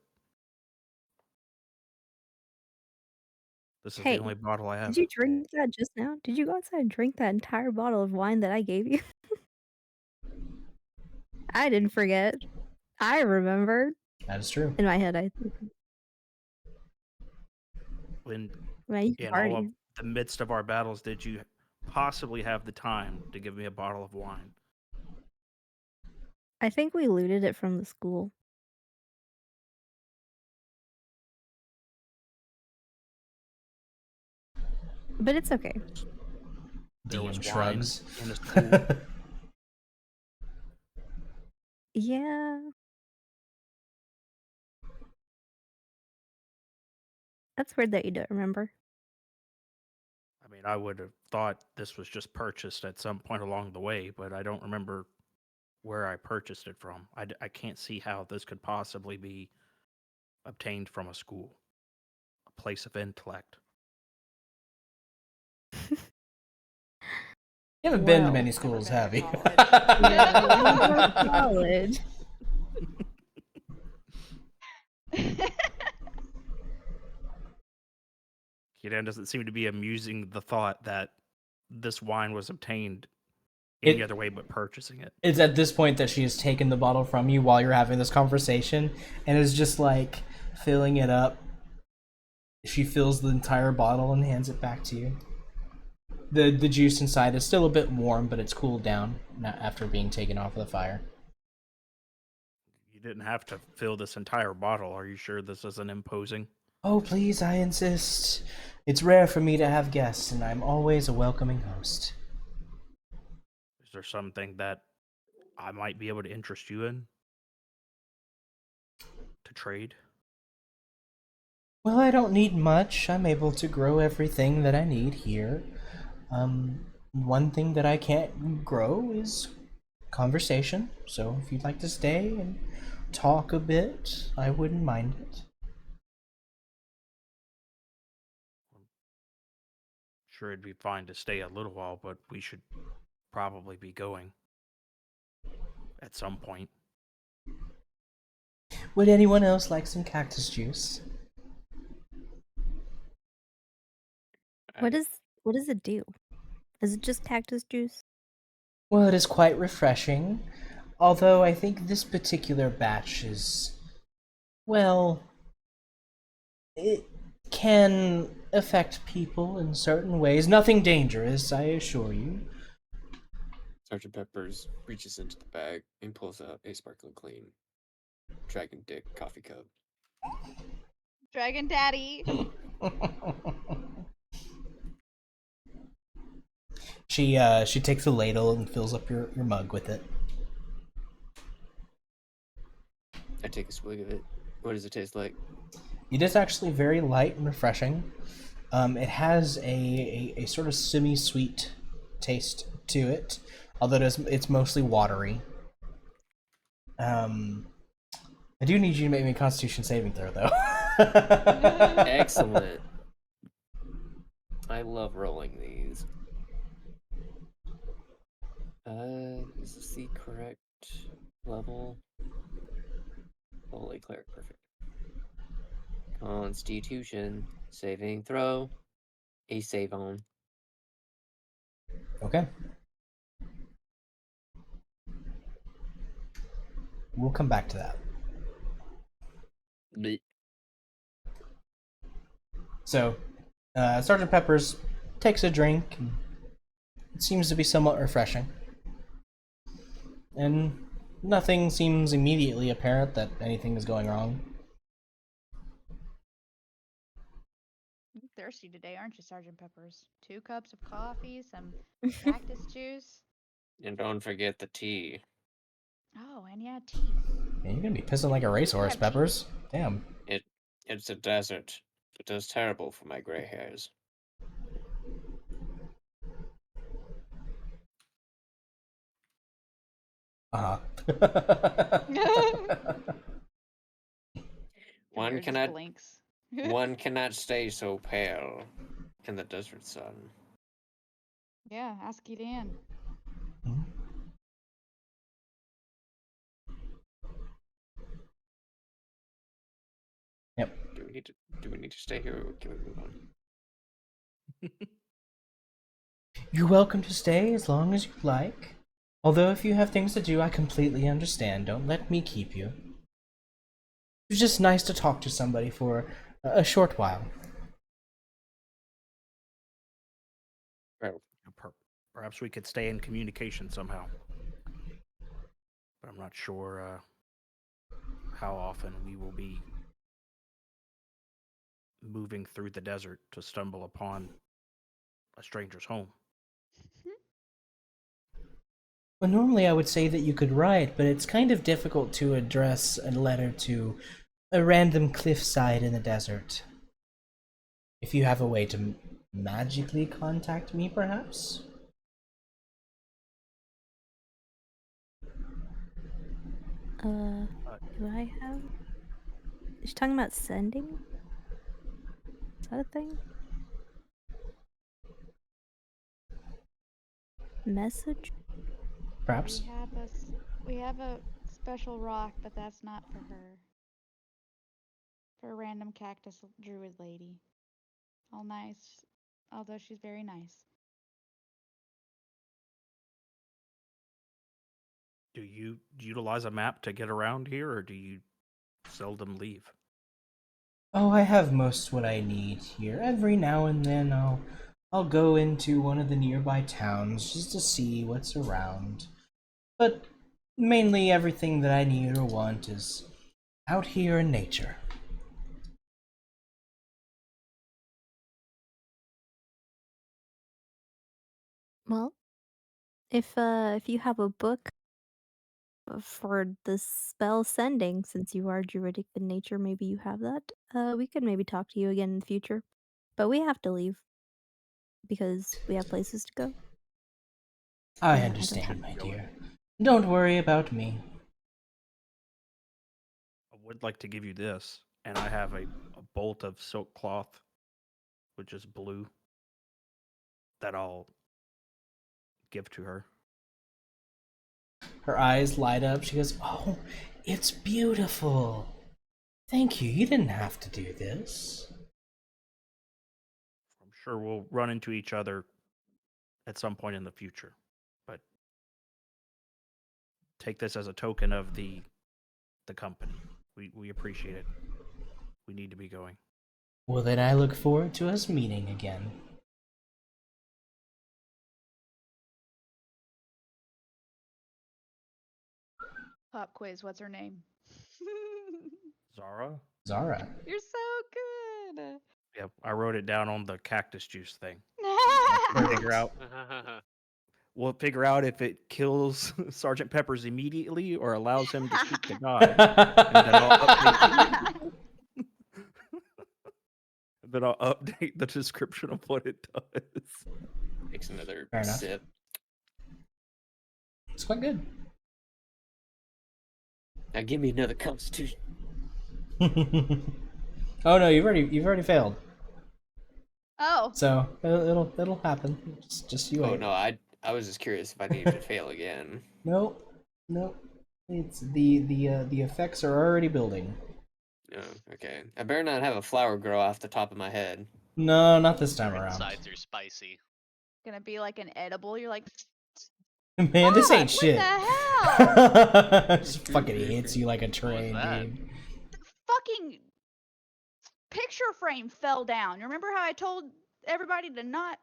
this is Hey, the only bottle I have. Did you drink that just now? Did you go outside and drink that entire bottle of wine that I gave you? I didn't forget. I remembered. That is true. In my head, I In used all of party. the midst of our battles, did you possibly have the time to give me a bottle of wine? I think we looted it from the school. But it's okay. There was DM wine shrugs. in the school. Yeah. That's weird that you don't remember. mean, I would have thought this was just purchased at some point along the way, but I don't remember where I purchased it from. I can't see how this could possibly be obtained from a school, a place of intellect. You haven't been to Well, many Never schools, been to have you? college. yeah, college. Kidan doesn't seem to be amusing the thought that this wine was obtained any other way but purchasing it. It's at this point that she has taken the bottle from you while you're having this conversation and is just like filling it up. She fills the entire bottle and hands it back to you. The juice inside is still a bit warm, but it's cooled down after being taken off of the fire. You didn't have to fill this entire bottle. Are you sure this isn't imposing? Oh, please, I insist. It's rare for me to have guests, and I'm always a welcoming host. Is there something that I might be able to interest you in? To trade? Well, I don't need much. I'm able to grow everything that I need here. One thing that I can't grow is conversation. So if you'd like to stay and talk a bit, I wouldn't mind it. Sure, it'd be fine to stay a little while, but we should probably be going at some point. Would anyone else like some cactus juice? What does it do? Is it just cactus juice? Well, it is quite refreshing. Although I think this particular batch is, well, it can affect people in certain ways. Nothing dangerous, I assure you. Sergeant Peppers reaches into the bag and pulls out a sparkling clean Dragon Dick coffee cup. Dragon Daddy. She takes a ladle and fills up your mug with it. I take a swig of it. What does it taste like? It is actually very light and refreshing. It has a sort of semi-sweet taste to it, although it's mostly watery. I do need you to make me a Constitution saving throw, though. Excellent. I love rolling these. Is this the correct level? Holy cleric, perfect. Constitution saving throw. A save on. Okay. We'll come back to that. Blech. So, Sergeant Peppers takes a drink. And it seems to be somewhat refreshing. And nothing seems immediately apparent that anything is going wrong. You're thirsty today, aren't you, Sergeant Peppers? 2 cups of coffee, some cactus juice. And don't forget the tea. Oh, and yeah, tea. Yeah, you're gonna be pissing like a racehorse, tea. Peppers. Damn. It's a desert. It does terrible for my gray hairs. Uh-huh. One Computer just cannot blinks. one cannot stay so pale in the desert sun. Yeah, ask Dan. Hmm? Yep. Do we need to stay here or can we move on? You're welcome to stay as long as you'd like. Although if you have things to do, I completely understand. Don't let me keep you. It's just nice to talk to somebody for a short while. Well, Perhaps we could stay in communication somehow. But I'm not sure how often we will be moving through the desert to stumble upon a stranger's home. Well, normally I would say that you could write, but it's kind of difficult to address a letter to a random cliffside in the desert. If you have a way to magically contact me, perhaps? Do I have? Is she talking about sending? Is that a thing? Message? Perhaps? We have a special rock, but that's not for her. For a random cactus druid lady. All nice, although she's very nice. Do you utilize a map to get around here, or do you seldom leave? Oh, I have most what I need here. Every now and then I'll go into one of the nearby towns just to see what's around. But mainly everything that I need or want is out here in nature. Well, if you have a book for the spell sending, since you are druidic in nature, maybe you have that. We could maybe talk to you again in the future. But we have to leave because we have places to go. I Yeah, I don't understand, have- my dear. Don't worry about me. I would like to give you this, and I have a bolt of silk cloth, which is blue, that I'll give to her. Her eyes light up. She goes, "Oh, it's beautiful. Thank you. You didn't have to do this." I'm sure we'll run into each other at some point in the future, but take this as a token of the company. We appreciate it. We need to be going. Well, then I look forward to us meeting again. Pop quiz, what's her name? Zara? Zara. You're so good. Yep, I wrote it down on the cactus juice thing. We'll figure out if it kills Sergeant Peppers immediately or allows him to speak to God. Then I'll update the description of what it does. Takes another Fair enough. sip. It's quite good. Now give me another constitution. Oh no, you've already failed. Oh. So it'll happen. Just you Oh wait. no, I was just curious if I needed to fail again. Nope. It's the effects are already building. Oh, okay. I better not have a flower grow off the top of my head. No, not this time Your around. insides are spicy. Gonna be like an edible. You're like, Man, this ain't "Fuck, shit. What the hell? Just fucking hits you like a train, that? dude. The fucking picture frame fell down. Remember how I told everybody to not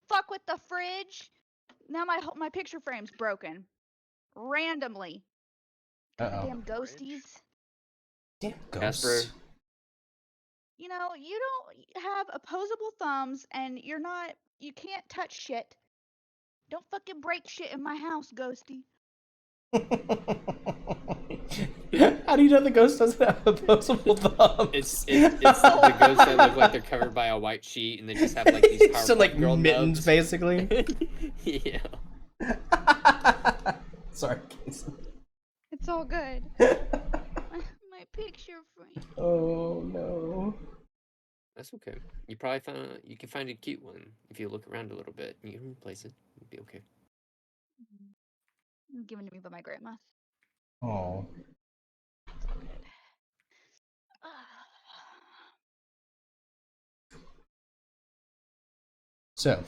fuck with the fridge? Now my picture frame's broken. Randomly. Uh-oh. Goddamn ghosties. Damn Casper. ghosts. You know, you don't have opposable thumbs and you can't touch shit. Don't fucking break shit in my house, ghosty. How do you know the ghost doesn't have opposable thumbs? It's the ghosts that look like they're covered by a white sheet and they just have like these so powerful like girl mittens, nubs. basically. Yeah. Sorry, Casey. It's all good. my picture frame. Oh no. That's okay. You can find a cute one if you look around a little bit. You can replace it. It'll be okay. Given to me by my grandma. Oh. It's all good. So,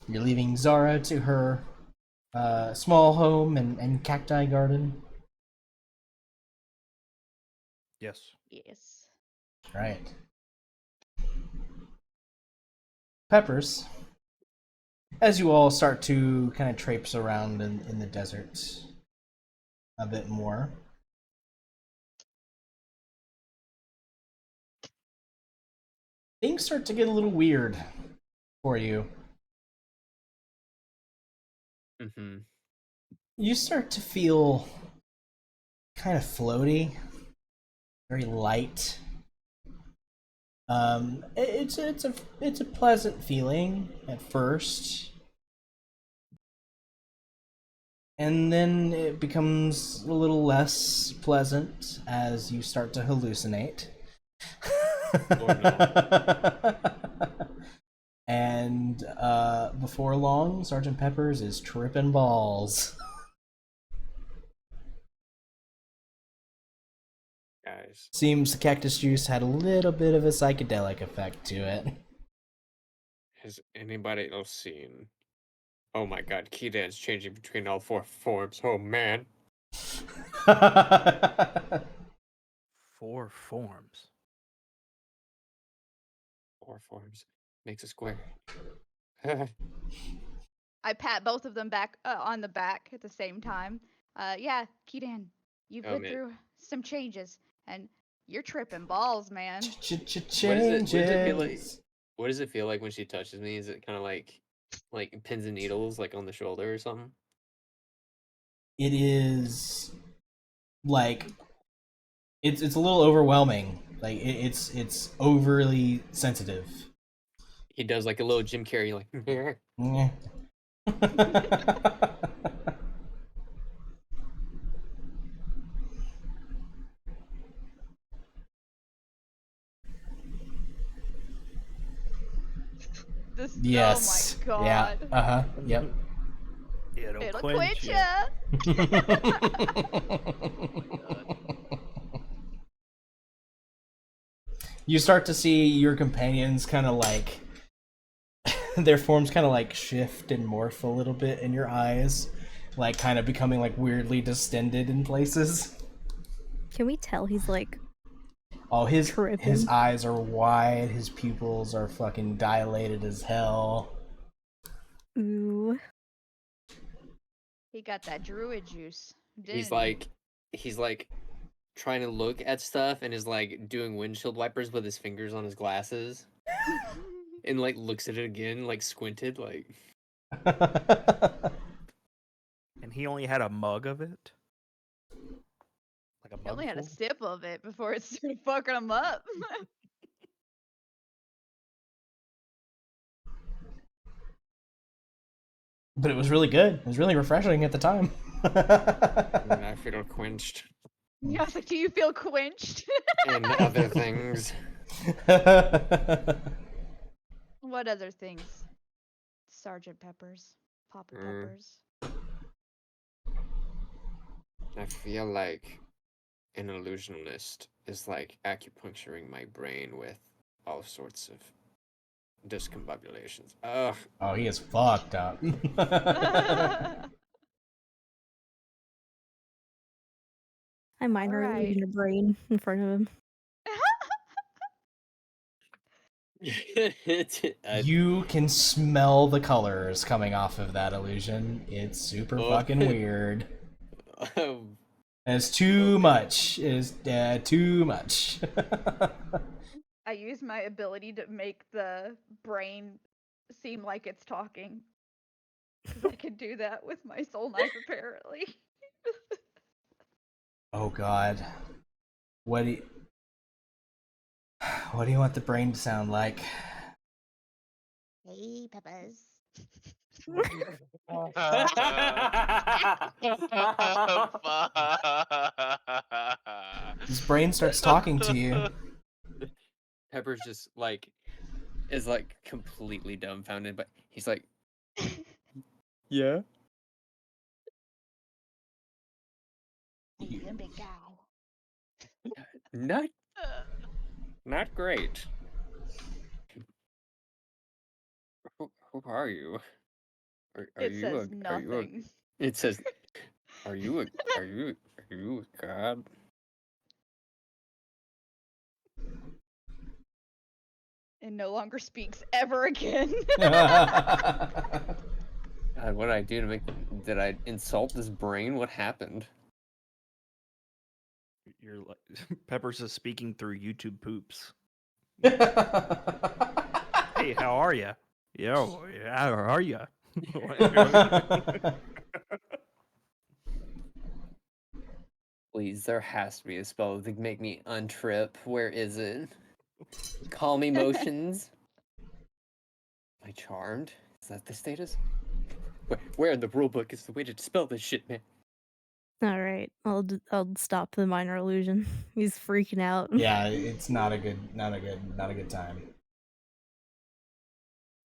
you're leaving Zara to her small home and cacti garden. Yes. Yes. Right. Peppers, as you all start to kind of traipse around in the desert a bit more, things start to get a little weird for you. Mm-hmm. You start to feel kind of floaty, very light. It's a pleasant feeling at first, and then it becomes a little less pleasant as you start to hallucinate. And before long, Sergeant Pepper's is tripping balls. Guys, Seems the cactus juice had a little bit of a psychedelic effect to it. has anybody else seen? Oh my god, Kidan's changing between all 4 forms. Oh man. 4 forms. 4 forms makes a square. I pat both of them back on the back at the same time. Yeah, Keaton, you've Oh, been man. through some changes, and you're tripping balls, man. Changes. What does it feel like when she touches me? Is it kind of like pins and needles, like on the shoulder or something? It is like it's a little overwhelming. Like it's overly sensitive. He does like a little Jim Carrey, like. Yeah. This. Yes. Oh my Yeah. god. Yep. It'll quench ya. You start to see your companions kind of like their forms kind of like shift and morph a little bit in your eyes, like kind of becoming like weirdly distended in places. Can we tell he's like Oh, his tripping? eyes are wide, his pupils are fucking dilated as hell. Ooh. He got that druid juice. He's like trying to look at stuff and is like doing windshield wipers with his fingers on his glasses and like looks at it again, like squinted, like. And he only had a mug of it? Like a He only had a mugful? sip of it before it started fucking him up. But it was really good. It was really refreshing at the time. And I feel quenched. Yeah, I was like, do you feel quenched? And other things. What other things? Sergeant Peppers. Papa Peppers. I feel like an illusionist is like acupuncturing my brain with all sorts of discombobulations. Ugh. Oh, he is fucked up. I mind her Alright. eating a brain in front of him. You can smell the colors coming off of that illusion. It's super fucking weird. It's too much. It's too much. I use my ability to make the brain seem like it's talking. Because I can do that with my soul knife, apparently. Oh god. What do you want the brain to sound like? Hey, Peppers. His brain starts talking to you. Pepper's just like is like completely dumbfounded, but he's like, yeah. How you doing, big guy? Not great. Who are you? Are It you says a, nothing. It says, are you a god? And no longer speaks ever again. God, what did I do to make? Did I insult this brain? What happened? You're like Peppers is speaking through YouTube poops. Hey, how are you? Yo, how are you? Please, there has to be a spell to make me untrip. Where is it? Calm emotions. Am I charmed? Is that the status? Where in the rulebook is the way to dispel this shit, man? All right, I'll stop the minor illusion. He's freaking out. Yeah, it's not a good time.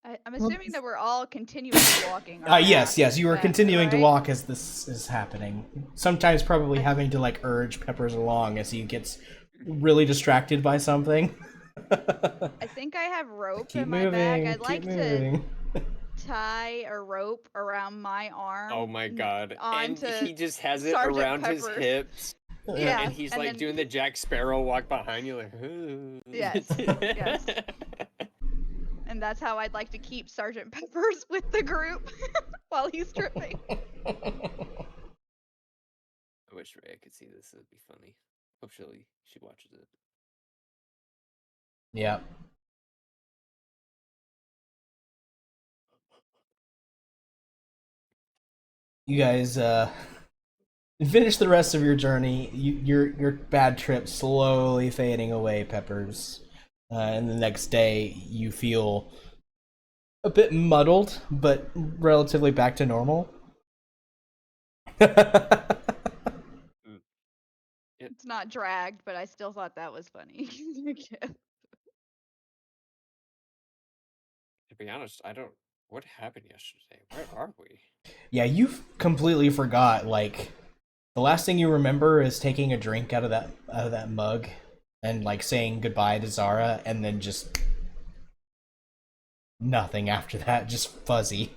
I'm Well, assuming that we're all continuously walking. Our Yes, path. you are Is that continuing to right? walk as this is happening. Sometimes probably having to like urge Peppers along as he gets really distracted by something. I think I have rope Keep in my bag. moving, I'd keep like moving. to tie a rope around my arm. Oh my god. And Onto he just has it Sergeant around his Pepper's. hips. Yeah, And he's and like then doing the Jack Sparrow walk behind you, like, yes, yes, and that's how I'd like to keep Sergeant Pepper's with the group while he's tripping. I wish Rhea could see this. It'd be funny. Hopefully she watches it. Yeah. You guys finish the rest of your journey. Your bad trip slowly fading away, Peppers. And the next day, you feel a bit muddled, but relatively back to normal. It's not dragged, but I still thought that was funny. To be honest, I don't. What happened yesterday? Where are we? Yeah, you completely forgot. Like the last thing you remember is taking a drink out of that mug and like saying goodbye to Zara, and then just nothing after that. Just fuzzy.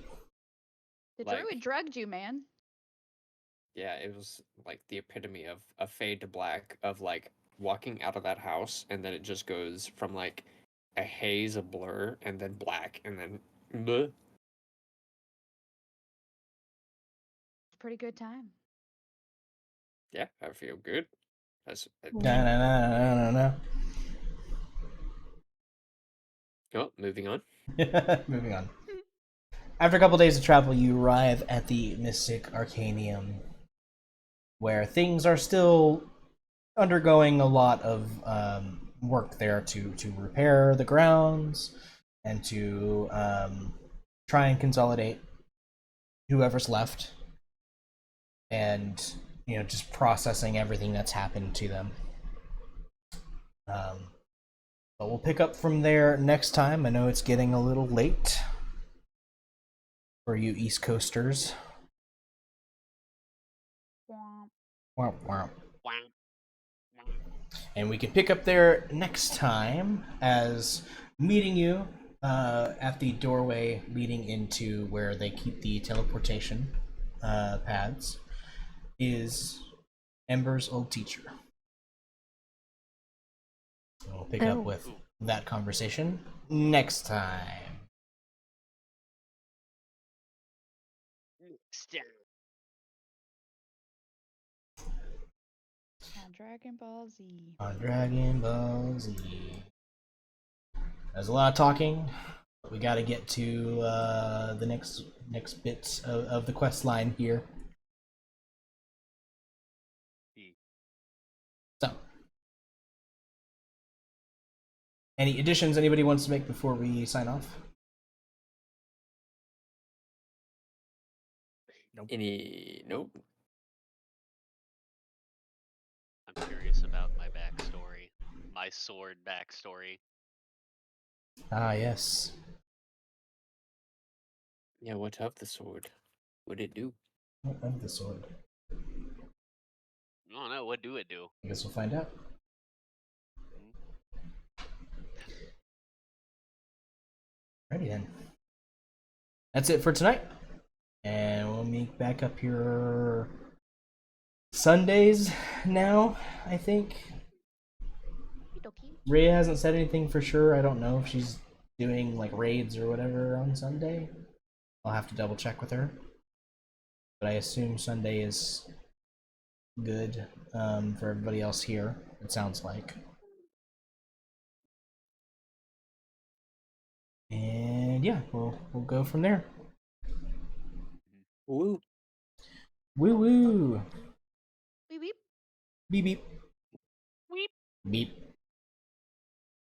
The Like- druid drugged you, man. Yeah, it was like the epitome of a fade to black of like walking out of that house, and then it just goes from like a haze, a blur, and then black, and then bleh. Pretty good time. Yeah, I feel good. That's Na na na na na oh, moving on. na. Moving on. After a couple days of travel, you arrive at the Mystic Arcanium, where things are still undergoing a lot of work there to repair the grounds and to try and consolidate whoever's left, and just processing everything that's happened to them. But we'll pick up from there next time. I know it's getting a little late for you East Coasters. Womp. Womp womp. Wow. And we can pick up there next time as meeting you at the doorway leading into where they keep the teleportation pads is Ember's old teacher. So we'll pick up Oh. with that conversation next time. On Dragon Ball Z. On Dragon Ball Z. There's a lot of talking, but we got to get to the next bits of the quest line here. So, any additions anybody wants to make before we sign off? Nope. I'm curious about my backstory, my sword backstory. Ah, yes. Yeah, what of the sword? What'd it do? What of the sword? I don't know. What do it do? I guess we'll find out. Alrighty then. That's it for tonight. And we'll meet back up here Sundays now, I think. Okie Rhea hasn't said anything for sure. I don't know if she's doing like raids or whatever on Sunday. I'll have to double check with her. But I assume Sunday is good for everybody else here, it sounds like. And yeah, we'll go from there. Woo. Woo woo. Beep beep. Beep beep. Weep. Beep.